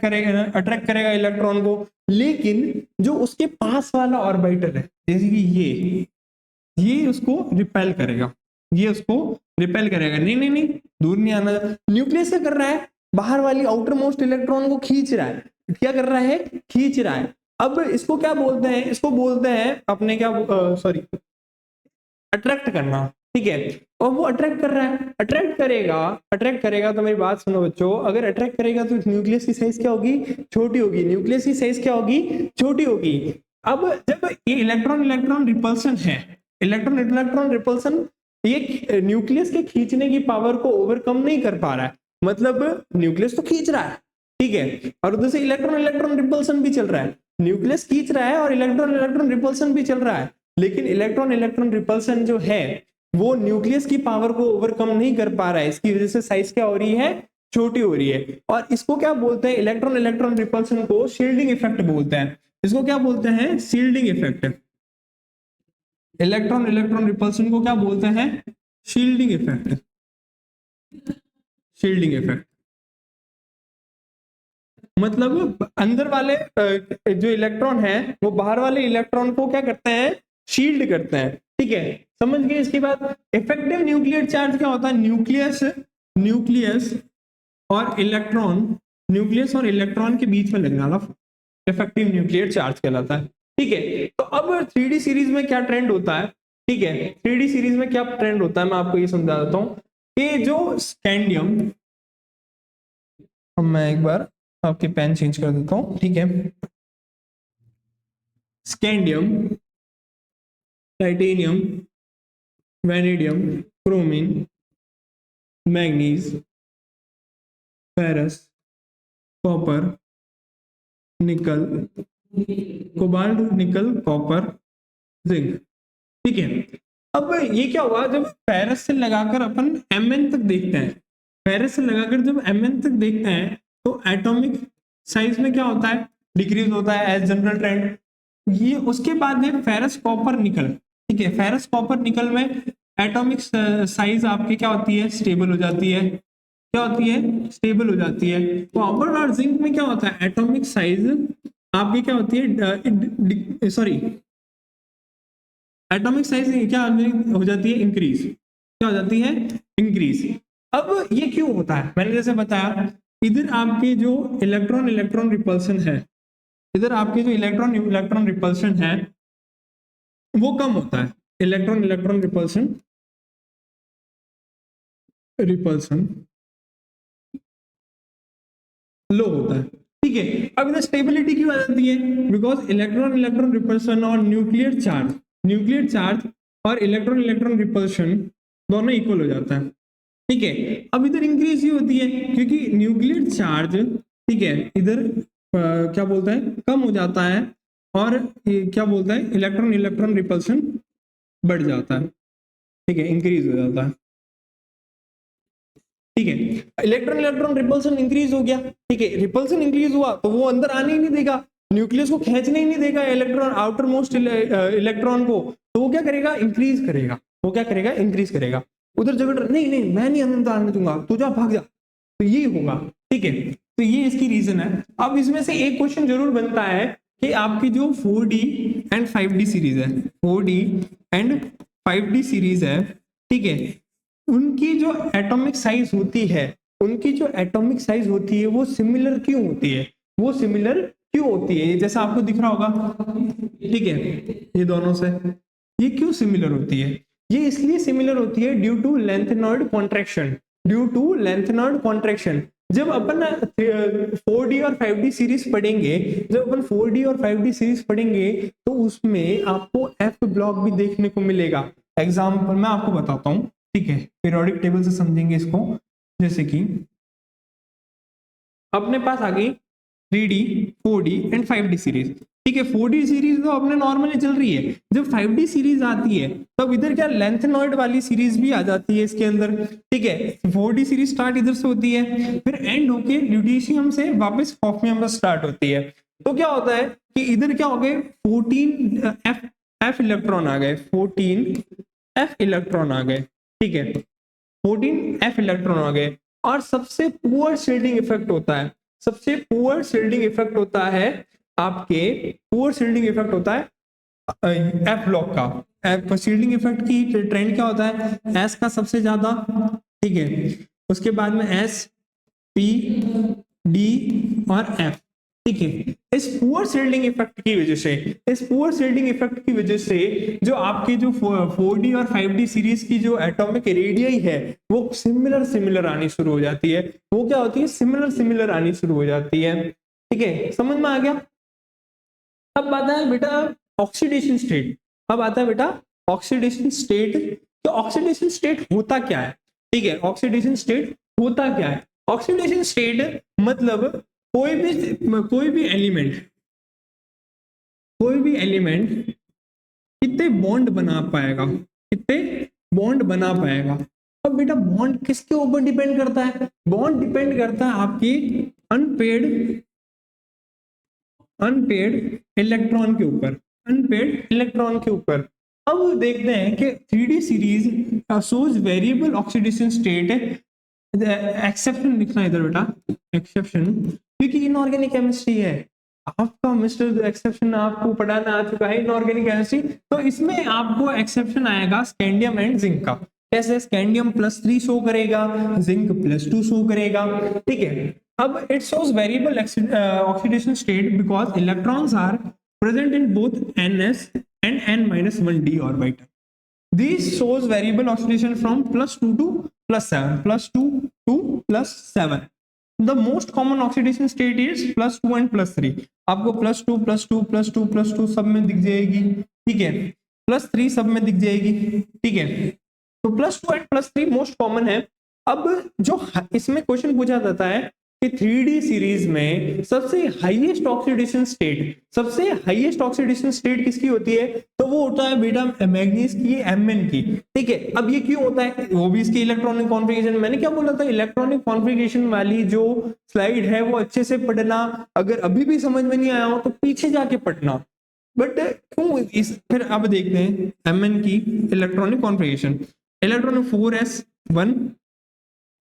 S1: करेगा इलेक्ट्रॉन को, लेकिन जो उसके पास वाला ऑर्बिटल है, जैसे कि ये उसको रिपेल करेगा, ये उसको रिपेल करेगा। नहीं नहीं नहीं, दूर नहीं आना। न्यूक्लियस क्या कर रहा है? बाहर वाली आउटर मोस्ट इलेक्ट्रॉन को खींच रहा है। क्या कर रहा है? खींच रहा है। अब इसको क्या बोलते हैं? इसको बोलते हैं अपने क्या, सॉरी, अट्रैक्ट करना, ठीक है। और वो अट्रैक्ट कर रहा है, अट्रैक्ट करेगा तो मेरी बात सुनो बच्चों, अगर अट्रैक्ट करेगा तो न्यूक्लियस की साइज क्या होगी? छोटी होगी। न्यूक्लियस की साइज क्या होगी? छोटी होगी। अब जब ये इलेक्ट्रॉन इलेक्ट्रॉन रिपल्सन है, इलेक्ट्रॉन इलेक्ट्रॉन रिपल्सन, ये न्यूक्लियस के खींचने की पावर को ओवरकम नहीं कर पा रहा है, मतलब न्यूक्लियस तो खींच रहा है, ठीक है, और उधर से इलेक्ट्रॉन इलेक्ट्रॉन रिपल्सन भी चल रहा है। न्यूक्लियस खींच रहा है और इलेक्ट्रॉन इलेक्ट्रॉन रिपल्सन भी चल रहा है, लेकिन इलेक्ट्रॉन इलेक्ट्रॉन रिपल्सन जो है वो न्यूक्लियस की पावर को ओवरकम नहीं कर पा रहा है। इसकी वजह से साइज क्या हो रही है? छोटी हो रही है। और इसको क्या बोलते हैं? इलेक्ट्रॉन इलेक्ट्रॉन रिपल्सन को शील्डिंग इफेक्ट बोलते हैं। इसको क्या बोलते हैं? Shielding effect. Electron electron repulsion को क्या बोलते हैं? Shielding effect. शील्डिंग इफेक्ट मतलब अंदर वाले जो इलेक्ट्रॉन है वो बाहर वाले इलेक्ट्रॉन को क्या करते हैं? शील्ड करते हैं, ठीक है, समझ गए। इसके बाद इफेक्टिव न्यूक्लियर चार्ज क्या होता है? न्यूक्लियस और इलेक्ट्रॉन, न्यूक्लियस और इलेक्ट्रॉन के बीच में लगने वाला इफेक्टिव न्यूक्लियर चार्ज कहलाता है, ठीक है। तो अब 3D सीरीज में क्या ट्रेंड होता है, ठीक है, 3D सीरीज में क्या ट्रेंड होता है मैं आपको ये समझा देता हूँ कि जो स्कैंडियम, मैं एक बार आपके पेन चेंज कर देता हूँ, ठीक है, scandium, titanium, vanadium, chromium, manganese, ferrous, copper, nickel, cobalt, nickel, copper, zinc, ठीक है। अब ये क्या हुआ? जब फेरस से लगाकर अपन Mn तक देखते हैं, फेरस से लगाकर जब Mn तक देखते हैं तो एटॉमिक साइज में क्या होता है? डिक्रीज होता है एज जनरल ट्रेंड। ये उसके बाद है फेरस कॉपर निकल, ठीक है, फेरस कॉपर निकल में एटॉमिक साइज आपकी क्या होती है? स्टेबल हो जाती है, क्या होती है, स्टेबल हो जाती है। कॉपर और जिंक में क्या होता है, एटॉमिक साइज आपकी क्या होती है, सॉरी एटॉमिक साइज क्या हो जाती है, इंक्रीज, क्या हो जाती है, इंक्रीज। अब ये क्यों होता है, मैंने जैसे बताया, इधर आपके जो इलेक्ट्रॉन इलेक्ट्रॉन रिपल्सन है, इधर आपके जो इलेक्ट्रॉन इलेक्ट्रॉन रिपल्सन है वो कम होता है, इलेक्ट्रॉन इलेक्ट्रॉन रिपल्सन रिपल्सन लो होता है, ठीक है। अब इधर स्टेबिलिटी क्यों आ जाती है, बिकॉज इलेक्ट्रॉन इलेक्ट्रॉन रिपल्सन और न्यूक्लियर चार्ज और इलेक्ट्रॉन इलेक्ट्रॉन रिपल्शन दोनों इक्वल हो जाता है, ठीक है। अब इधर इंक्रीज ही होती है क्योंकि न्यूक्लियर चार्ज, ठीक है, इधर क्या बोलता है, कम हो जाता है, और क्या बोलता है, इलेक्ट्रॉन इलेक्ट्रॉन रिपल्शन बढ़ जाता है, ठीक है, इंक्रीज हो जाता है, ठीक है। इलेक्ट्रॉन इलेक्ट्रॉन रिपल्सन इंक्रीज हो गया, ठीक है, रिपल्सन इंक्रीज हुआ तो वो अंदर आने ही नहीं देगा, न्यूक्लियस को खींचने ही नहीं देगा इलेक्ट्रॉन, आउटर मोस्ट इलेक्ट्रॉन को, तो वो क्या करेगा, इंक्रीज करेगा, वो क्या करेगा, इंक्रीज करेगा। उधर जगह नहीं नहीं मैं नहीं अंदर आने दूंगा, तू जा भाग जा, तो ये होगा, ठीक है। तो ये इसकी रीजन है। अब इसमें से एक क्वेश्चन जरूर बनता है कि आपकी जो 4D एंड 5D सीरीज है, 4D एंड 5D सीरीज है, ठीक है, उनकी जो एटॉमिक साइज होती है, उनकी जो एटॉमिक साइज होती है वो सिमिलर क्यों होती है, वो सिमिलर क्यों होती है, जैसा आपको दिख रहा होगा, ठीक है, ये दोनों से ये क्यों सिमिलर होती है, ये इसलिए सिमिलर होती है due to lanthanoid contraction, due to lanthanoid contraction. जब अपन 4D और 5D सीरीज पढ़ेंगे, जब अपन 4D और 5D सीरीज पढ़ेंगे तो उसमें आपको एफ ब्लॉक भी देखने को मिलेगा। एग्जाम्पल मैं आपको बताता हूँ, ठीक है, पीरियोडिक टेबल से समझेंगे इसको। जैसे कि अपने पास आ गई 3D 4D and 5D series, ठीक है, 4D सीरीज तो अपने नॉर्मली चल रही है, जब 5D सीरीज आती है तब इधर क्या लेंथेनॉइड वाली सीरीज भी आ जाती है इसके अंदर, ठीक है। 4D सीरीज स्टार्ट इधर से होती है, फिर एंड होके ल्यूटीशियम से वापस हॉफनियम में स्टार्ट होती है। तो क्या होता है कि इधर क्या हो गए 14 एफ इलेक्ट्रॉन आ गए, 14 एफ इलेक्ट्रॉन आ गए, ठीक है, 14 एफ इलेक्ट्रॉन आ गए। और सबसे पुअर शील्डिंग इफेक्ट होता है, सबसे पुअर शील्डिंग इफेक्ट होता है आपके, पुअर शील्डिंग इफेक्ट होता है एफ ब्लॉक का। एफ शील्डिंग इफेक्ट की ट्रेंड क्या होता है, एस का सबसे ज्यादा, ठीक है, उसके बाद में एस, पी, डी और एफ, ठीक है। इस पुअर शील्डिंग इफेक्ट की वजह से, इस पुअर शील्डिंग इफेक्ट की वजह से जो आपके जो 4D और 5D सीरीज की जो एटॉमिक रेडियस है वो सिमिलर सिमिलर आनी शुरू हो जाती है, वो क्या होती है, सिमिलर सिमिलर आनी शुरू हो जाती है, ठीक है, समझ में आ गया। अब आता है बेटा ऑक्सीडेशन स्टेट, अब आता है बेटा ऑक्सीडेशन स्टेट। तो ऑक्सीडेशन स्टेट होता क्या है, ठीक है, ऑक्सीडेशन स्टेट होता क्या है, ऑक्सीडेशन स्टेट मतलब कोई भी एलिमेंट कितने बॉन्ड बना पाएगा, कितने बॉन्ड बना पाएगा। अब बेटा बॉन्ड किसके ऊपर डिपेंड करता है, बॉन्ड डिपेंड करता है आपकी अनपेड इलेक्ट्रॉन के ऊपर, अनपेड इलेक्ट्रॉन के ऊपर। अब देखते हैं कि 3D series shows variable oxidation state, exception लिखना इधर बेटा, एक्सेप्शन, क्योंकि इनऑर्गेनिक केमिस्ट्री है आपका, मिस्टर एक्सेप्शन आपको पढ़ाना आ चुका है इनऑर्गेनिक केमिस्ट्री, तो इसमें आपको एक्सेप्शन आएगा स्कैंडियम एंड जिंक का। कैसे, स्कैंडियम +3 शो करेगा, जिंक +2 शो करेगा, ठीक है। अब it shows variable oxidation state because electrons are present in both ns and n-1d orbital. This shows variable oscillation from +2 to +7, +2 to +7. The most common oxidation state is +2 and +3. आपको +2 +2 +2 +2 सब में दिख जाएगी, ठीक है, +3 सब में दिख जाएगी, ठीक है। तो +2 एंड +3 मोस्ट कॉमन है। अब जो इसमें क्वेश्चन पूछा जाता है कि 3D सीरीज में सबसे हाईएस्ट ऑक्सीडेशन स्टेट, सबसे हाईएस्ट ऑक्सीडेशन स्टेट किसकी होती है, तो वो होता है बेटा मैग्नीज की, Mn की, ठीक है। अब ये क्यों होता है, वो भी इसकी इलेक्ट्रॉनिक कॉन्फ़िगरेशन, मैंने क्या बोला था, इलेक्ट्रॉनिक कॉन्फ़िगरेशन वाली जो स्लाइड है वो अच्छे से पढ़ना, अगर अभी भी समझ में नहीं आया हो तो पीछे जाके पढ़ना। बट क्यों इस, फिर अब देखते हैं Mn की electronic configuration, electronic 4s1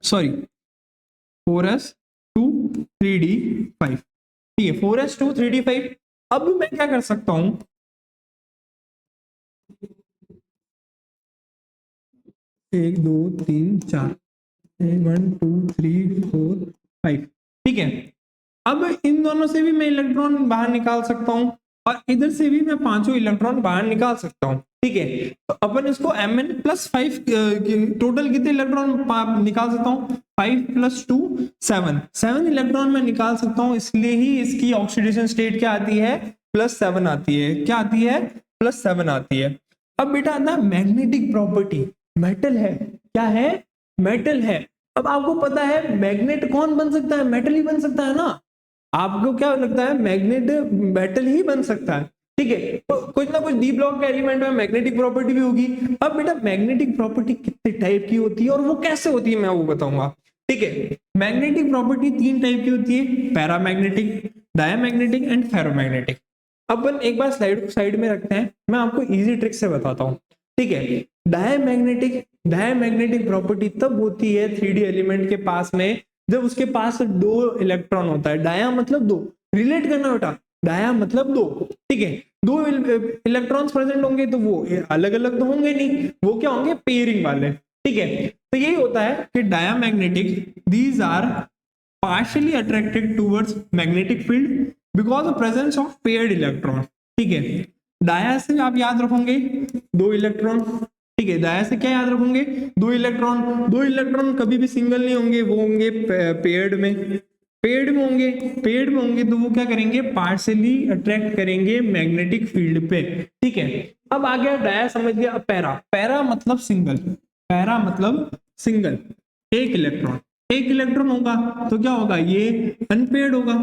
S1: sorry 4s2 3d5, ठीक है 4s2 3d5। अब मैं क्या कर सकता हूं, 1 2 3 4, 1 2 3 4 5, ठीक है। अब इन दोनों से भी मैं इलेक्ट्रॉन बाहर निकाल सकता हूं और इधर से भी मैं पांचों इलेक्ट्रॉन बाहर निकाल सकता हूं, ठीक है। तो अपन इसको Mn+5 टोटल कितने इलेक्ट्रॉन निकाल सकता हूं, 5 + 2 7 इलेक्ट्रॉन में निकाल सकता हूं, इसलिए ही इसकी ऑक्सीडेशन स्टेट क्या आती है, +7 आती है। क्या आती है, +7 आती है। अब बेटा आता है मैग्नेटिक प्रॉपर्टी, मेटल है, क्या है, मेटल है। अब आपको पता है मैग्नेट कौन बन सकता है, मेटल ही बन सकता है ना। आपको क्या लगता है, मैग्नेट मेटल ही बन सकता है, ठीक है। तो कुछ ना कुछ डी ब्लॉक के एलिमेंट में मैग्नेटिक प्रॉपर्टी भी होगी। अब बेटा मैग्नेटिक प्रॉपर्टी कितने टाइप की होती है और वो कैसे होती है मैं वो बताऊंगा, ठीक है। मैग्नेटिक प्रॉपर्टी 3 टाइप की होती है, पैरामैग्नेटिक, डायमैग्नेटिक एंड फेरोमैग्नेटिक। अपन एक बार स्लाइड को साइड में रखते हैं, मैं आपको इजी ट्रिक से बताता हूँ, ठीक है। डायमैग्नेटिक प्रॉपर्टी तब होती है 3D एलिमेंट के पास में जब उसके पास 2 इलेक्ट्रॉन होता है। डाया मतलब 2, रिलेट करना बेटा, डाया मतलब 2, ठीक है। 2 इलेक्ट्रॉन्स प्रेजेंट होंगे तो वो अलग अलग तो होंगे नहीं, वो क्या होंगे, पेयरिंग वाले, ठीक है। तो यही होता है कि diamagnetic, these are partially attracted towards magnetic field because of presence of paired electron, ठीक है। डाया से आप याद रखोगे 2 इलेक्ट्रॉन, ठीक है। डाया से क्या याद रखोगे, 2 इलेक्ट्रॉन। 2 इलेक्ट्रॉन कभी भी सिंगल नहीं होंगे, वो होंगे पेयर्ड में, पेयर्ड में होंगे तो वो क्या करेंगे, पार्शियली अट्रैक्ट करेंगे मैग्नेटिक फील्ड पे, ठीक है। अब आ गया डाया, समझ गया। अब पैरा मतलब सिंगल, पैरा मतलब सिंगल, एक इलेक्ट्रॉन होगा तो क्या होगा, ये अनपेयर्ड होगा,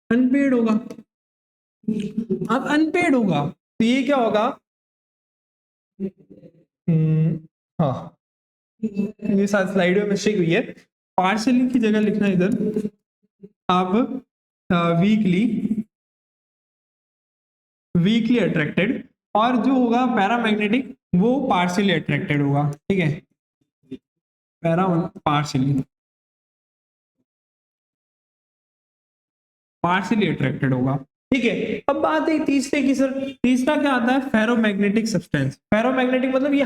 S1: अनपेयर्ड होगा। अब अनपेयर्ड होगा तो ये क्या होगा, हाँ ये साथ स्लाइड में मिस्टेक हुई है, पार्शियली की जगह लिखना इधर आप वीकली, वीकली अट्रैक्टेड। और जो होगा पैरामैग्नेटिक वो पार्शियली अट्रैक्टेड होगा, ठीक है, पैरा पार्शियली, पार्शियली अट्रैक्टेड होगा, ठीक है। अब बात है तीसरे की सर, तीसरा क्या आता है, फेरोमैग्नेटिक सब्सटेंस। फेरोमैग्नेटिक मतलब ये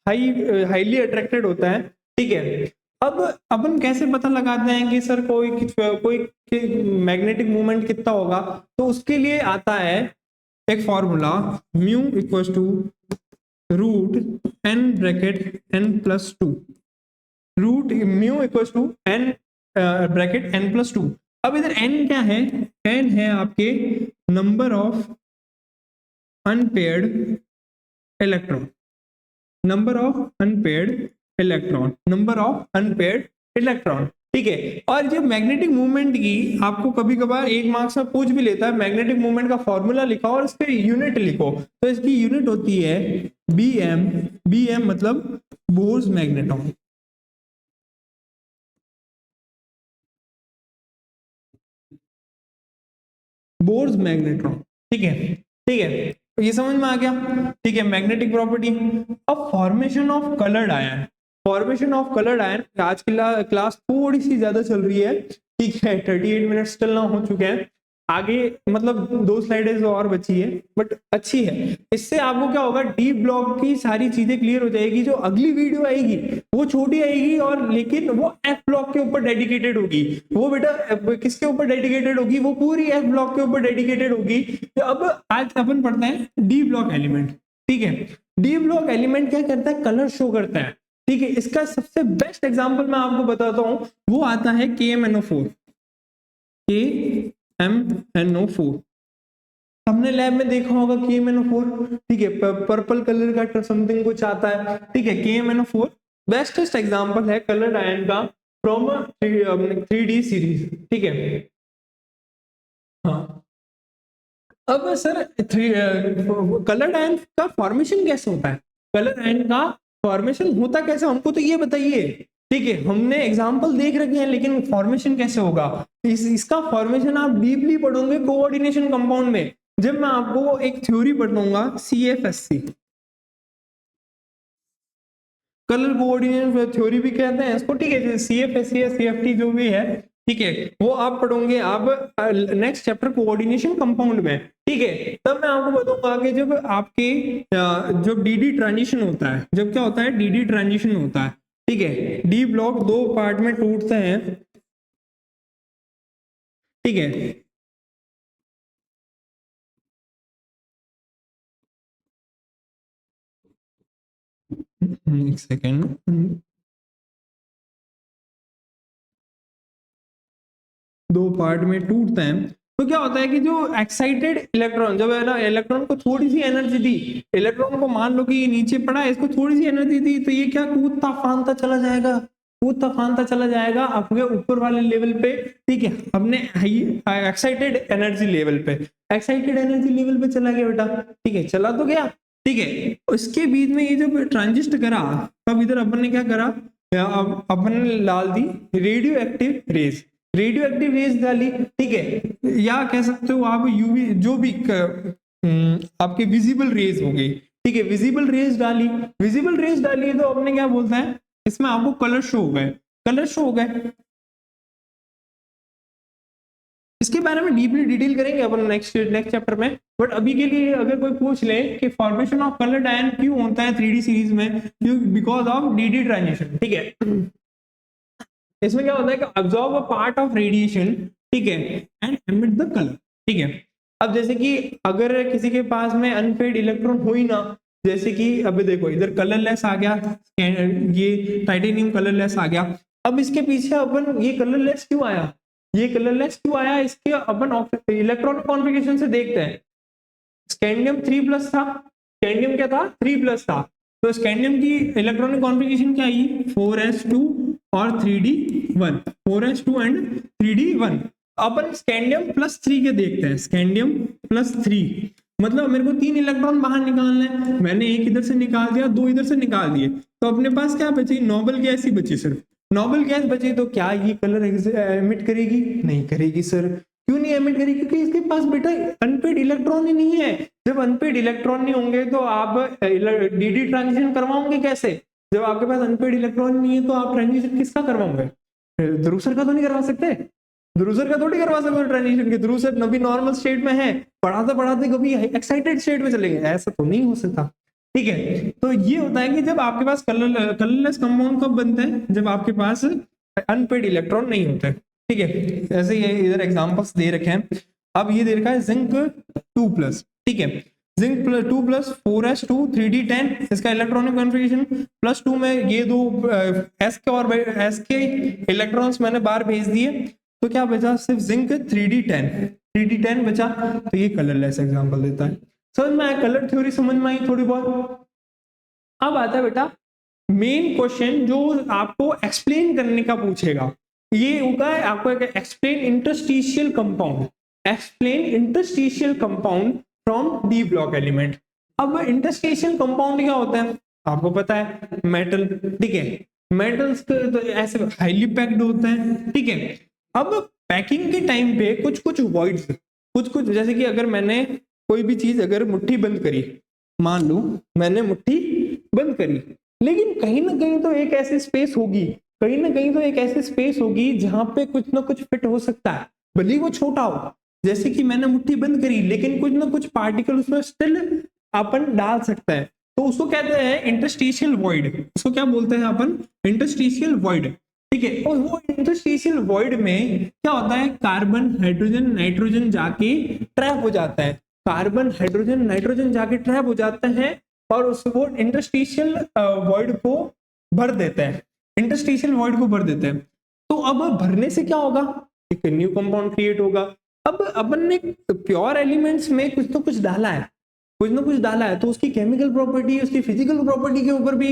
S1: हाईली अट्रैक्टेड होता है, ठीक है। अब अपन कैसे पता लगाते हैं कि सर कोई मैग्नेटिक मूवमेंट कितना होगा, तो उसके लिए आता है एक formula, mu equals to root n bracket n+2, root mu equals to n bracket n+2। अब इधर n क्या है, n है आपके number of unpaired electron, number of unpaired electron, number of unpaired electron, ठीक है। और जब मैग्नेटिक मूवमेंट की आपको कभी कभार 1 मार्क्स में पूछ भी लेता है, मैग्नेटिक मूवमेंट का फॉर्मूला लिखा और इसके यूनिट लिखो, तो इसकी यूनिट होती है bm, bm मतलब बोर्स मैग्नेट्रॉन, बोर्स मैग्नेट्रॉन, ठीक है, ठीक है। तो ये समझ में आ गया, ठीक है, मैग्नेटिक प्रॉपर्टी। अब formation of coloured ion, formation of coloured ion आज की क्लास थोड़ी सी ज्यादा चल रही है, ठीक है, 38 मिनट्स चलना हो चुके हैं। आगे मतलब 2 स्लाइडें और बची है बट अच्छी है, इससे आपको क्या होगा, डी ब्लॉक की सारी चीजें क्लियर हो जाएगी। जो अगली वीडियो आएगी वो छोटी आएगी और लेकिन वो एफ ब्लॉक के ऊपर डेडिकेटेड होगी। वो बेटा किसके ऊपर डेडिकेटेड होगी, वो पूरी एफ ब्लॉक के ऊपर डेडिकेटेड होगी। तो अब आज अपन पढ़ते हैं डी ब्लॉक एलिमेंट, ठीक है। डी ब्लॉक एलिमेंट क्या करता है, कलर शो करता है, ठीक है। इसका सबसे बेस्ट एग्जांपल मैं आपको बताता हूं, वो आता है KMnO4, KMnO4 हमने लैब में देखा होगा KMnO4, ठीक है, पर्पल कलर का समथिंग कुछ आता है, ठीक है। KMnO4 बेस्टेस्ट एग्जांपल है कलर्ड आयन का फ्रॉम 3D सीरीज, ठीक है। हाँ अब सर कलर्ड आयन का फॉर्मेशन कैसे होता है, कलर आयन का फॉर्मेशन होता कैसे, हमको तो ये बताइए, ठीक है। हमने एग्जांपल देख रखे हैं लेकिन फॉर्मेशन कैसे होगा, इसका फॉर्मेशन आप डीपली पढ़ोगे कोऑर्डिनेशन कंपाउंड में, जब मैं आपको एक थ्योरी पढ़ाऊंगा CFSC, कलर कोऑर्डिनेशन थ्योरी भी कहते हैं इसको, ठीक है। CFSE CFT जो भी है, ठीक है, वो आप पढ़ोगे आप नेक्स्ट चैप्टर कोऑर्डिनेशन कंपाउंड में, ठीक है। तब मैं आपको बताऊंगा कि जब आपके जब DD ट्रांजिशन होता है, जब क्या होता है DD ट्रांजिशन होता है, ठीक है, डी ब्लॉक दो पार्ट में टूटते हैं, ठीक है। एक सेकेंड, दो पार्ट में टूटते हैं तो क्या होता है कि जो एक्साइटेड इलेक्ट्रॉन, जब है ना इलेक्ट्रॉन को थोड़ी सी एनर्जी दी, इलेक्ट्रॉन को मान लो कि ये नीचे पड़ा है, इसको थोड़ी सी एनर्जी दी तो ये क्या कूदता फांदता चला जाएगा, कूदता फांदता चला जाएगा अपने ऊपर वाले लेवल पे, ठीक है, अपने एक्साइटेड एनर्जी लेवल पे, एक्साइटेड एनर्जी लेवल पे चला गया बेटा, ठीक है, चला तो गया, ठीक है। उसके बीच में ये जब ट्रांजिस्ट करा तब इधर अपन ने क्या करा, अपन ने डाल दी radioactive rays, radioactive rays डाली, ठीक है, या कह सकते हो आप यूवी जो भी आपके विजिबल रेज हो गई, ठीक है, विजिबल रेज डाली, विजिबल रेज डाली तो अपने क्या बोलते हैं इसमें आपको कलर शो हो गए, कलर शो हो गए। इसके बारे में डीपली डिटेल करेंगे अपन नेक्स्ट चैप्टर में, बट अभी के लिए अगर कोई पूछ ले कि फॉर्मेशन ऑफ कलर्ड आयन क्यों होता है 3D सीरीज में, बिकॉज ऑफ DD ट्रांजिशन, ठीक है। इसमें क्या होता है कि absorb a part of radiation, ठीक है, एंड एमिट द कलर, ठीक है। अब जैसे कि अगर किसी के पास में अनपेड इलेक्ट्रॉन हो ही ना, जैसे कि अभी देखो इधर कलरलेस आ गया, ये टाइटेनियम कलरलेस आ गया, अब इसके पीछे अपन ये कलरलेस क्यों आया, ये कलरलेस क्यों आया, इसके अपन इलेक्ट्रॉनिक कॉन्फ़िगरेशन से देखते हैं। स्कैंडियम 3+ था, स्कैंडियम क्या था 3+ था, तो स्कैंडियम की इलेक्ट्रॉनिक कॉन्फ़िगरेशन क्या आई 4s2 और 3d1, 4s2 and 3d1। Upon scandium +3 के देखते हैं, स्कैंडियम +3 मतलब मेरे को 3 इलेक्ट्रॉन बाहर निकालना है, मैंने एक इधर से निकाल दिया, 2 इधर से निकाल दिए, तो अपने पास क्या बची, नोबल गैस ही बची, सिर्फ नोबल गैस बची, तो क्या ये कलर एमिट करेगी, नहीं करेगी सर, क्यों नहीं एमिट करेगी, क्योंकि इसके पास बेटा अनपेड इलेक्ट्रॉन ही नहीं है। जब अनपेड इलेक्ट्रॉन नहीं होंगे तो आप DD ट्रांजिशन करवाओगे कैसे, जब आपके पास अनपेड इलेक्ट्रॉन नहीं है तो आप ट्रांजिशन किसका करवाओगे, ध्रुव का तो नहीं करवा सकते, ध्रुव का थोड़ी करवा सकते ट्रांजिशन के, ध्रुव नबी नॉर्मल स्टेट में है, पढ़ाते पढ़ाते कभी एक्साइटेड स्टेट में चले गए, ऐसा तो नहीं हो सकता, ठीक है। तो ये होता है कि जब आपके पास कलरलेस कंपाउंड कब बनते हैं, जब आपके पास अनपेड इलेक्ट्रॉन नहीं होते, ठीक है। ऐसे ये इधर एग्जांपल्स दे रखे हैं, अब ये दे रखा है जिंक 2+, ठीक है, जिंक 2+, 4s2 3d10, इसका इलेक्ट्रॉनिक कॉन्फ़िगरेशन +2 में ये दो s के और s के इलेक्ट्रॉन्स मैंने बाहर भेज दिए, तो क्या बचा सिर्फ जिंक 3d10 बचा, तो ये कलरलेस एग्जांपल देता है। समझ में आया, कलर थ्योरी समझ में आई थोड़ी बहुत। अब आता है बेटा मेन क्वेश्चन जो आपको एक्सप्लेन करने का पूछेगा, ये होगा आपको explain interstitial compound, explain interstitial compound from D block element. अब इंटरस्टिशियल कंपाउंड क्या होता है आपको पता है, मेटल, ठीक है, मेटल्स तो ऐसे हाईली पैक्ड होते हैं, ठीक है। अब पैकिंग के टाइम पे कुछ कुछ वॉइड्स, कुछ कुछ जैसे कि अगर मैंने कोई भी चीज अगर मुट्ठी बंद करी, मान लो मैंने मुट्ठी बंद करी, लेकिन कहीं ना कहीं तो एक ऐसी स्पेस होगी, कहीं ना कहीं तो एक ऐसी स्पेस होगी जहां पे कुछ ना कुछ फिट हो सकता है, भले ही वो छोटा हो, जैसे कि मैंने मुट्ठी बंद करी लेकिन कुछ ना कुछ पार्टिकल उसमें स्टिल अपन डाल सकता है, तो उसको कहते हैं इंटरस्टिशियल वॉइड, उसको क्या बोलते हैं अपन, इंटरस्टिशियल वॉइड, ठीक है। और वो इंटरस्टिशियल वॉइड में क्या होता है, कार्बन हाइड्रोजन नाइट्रोजन जाके ट्रैप हो जाता है, कार्बन हाइड्रोजन नाइट्रोजन जाके ट्रैप हो जाता है और उसको इंटरस्टिशियल वॉइड को भर देते हैं, इंटरस्टिशियल वॉइड को भर देते हैं। तो अब भरने से क्या होगा, एक न्यू कंपाउंड क्रिएट होगा। अब अपन ने प्योर एलिमेंट्स में कुछ तो कुछ डाला है, कुछ ना कुछ डाला है, तो उसकी केमिकल प्रॉपर्टी, उसकी फिजिकल प्रॉपर्टी के ऊपर भी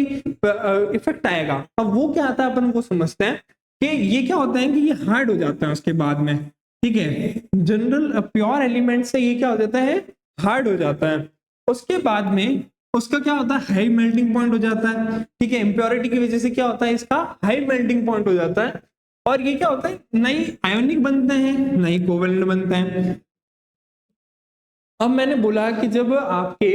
S1: इफेक्ट आएगा। अब वो क्या आता है अपन को समझते हैं कि ये क्या होता है कि ये हार्ड हो जाता है उसके बाद में, ठीक है, जनरल प्योर एलिमेंट से ये क्या हो जाता है, हार्ड हो जाता है, उसके बाद में उसका क्या होता है, हाई मेल्टिंग पॉइंट हो जाता है, ठीक है, इंप्योरिटी की वजह से क्या होता है, इसका हाई मेल्टिंग पॉइंट हो जाता है, और ये क्या होता है, नई आयोनिक बनते हैं, नई कोवेलेंट बनते हैं। अब मैंने बोला कि जब आपके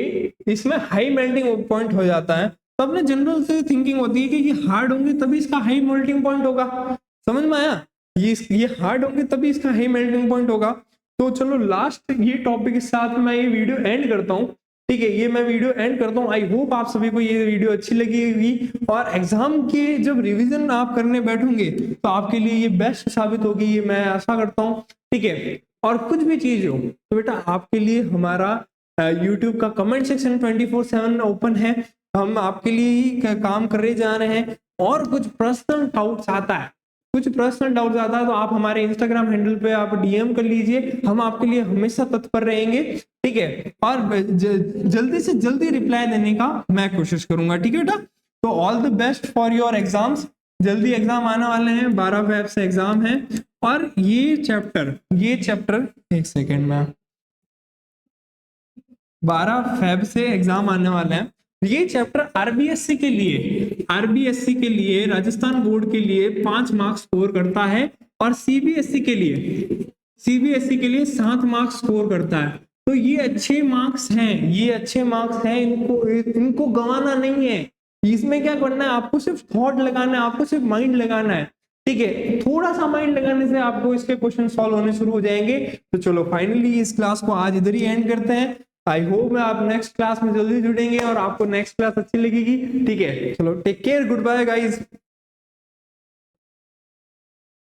S1: इसमें हाई मेल्टिंग पॉइंट हो जाता है तो अपने जनरल से थिंकिंग होती है कि ये हार्ड होंगे तभी इसका हाई मेल्टिंग पॉइंट होगा। समझ में आया? ये हार्ड होंगे तभी इसका हाई मेल्टिंग पॉइंट होगा। तो चलो लास्ट ये टॉपिक के साथ मैं ये वीडियो एंड करता हूँ। ठीक है, ये मैं वीडियो एंड करता हूँ। आई होप आप सभी को ये वीडियो अच्छी लगी होगी, और एग्जाम के जब रिवीजन आप करने बैठोगे तो आपके लिए ये बेस्ट साबित होगी, ये मैं आशा करता हूँ। ठीक है, और कुछ भी चीज हो तो बेटा आपके लिए हमारा YouTube का कमेंट सेक्शन 24/7 ओपन है। हम आपके लिए ही काम कर जा रहे हैं। और कुछ पर्सनल डाउट्स आता है, तो आप हमारे इंस्टाग्राम हैंडल पे आप डीएम कर लीजिए, हम आपके लिए हमेशा तत्पर रहेंगे। ठीक है, और जल्दी से जल्दी रिप्लाई देने का मैं कोशिश करूंगा। ठीक है बेटा, तो all the best for your exams. जल्दी एग्जाम आने वाले हैं, 12 फेब से एग्जाम है। और ये चैप्टर एक सेकेंड में, 12 फेब से एग्जाम आने वाले हैं। ये चैप्टर आरबीएससी के लिए राजस्थान बोर्ड के लिए 5 मार्क्स स्कोर करता है, और सीबीएसई के लिए 7 मार्क्स स्कोर करता है। तो ये अच्छे मार्क्स हैं, इनको गंवाना नहीं है। इसमें क्या करना है, आपको सिर्फ थॉट लगाना है, आपको सिर्फ माइंड लगाना है। ठीक है, थोड़ा सा माइंड लगाने से आपको इसके क्वेश्चन सॉल्व होने शुरू हो जाएंगे। तो चलो फाइनली इस क्लास को आज इधर ही एंड करते हैं। आई होप मैं आप नेक्स्ट क्लास में जल्दी जुड़ेंगे और आपको नेक्स्ट क्लास अच्छी लगेगी। ठीक है, चलो take care, goodbye guys.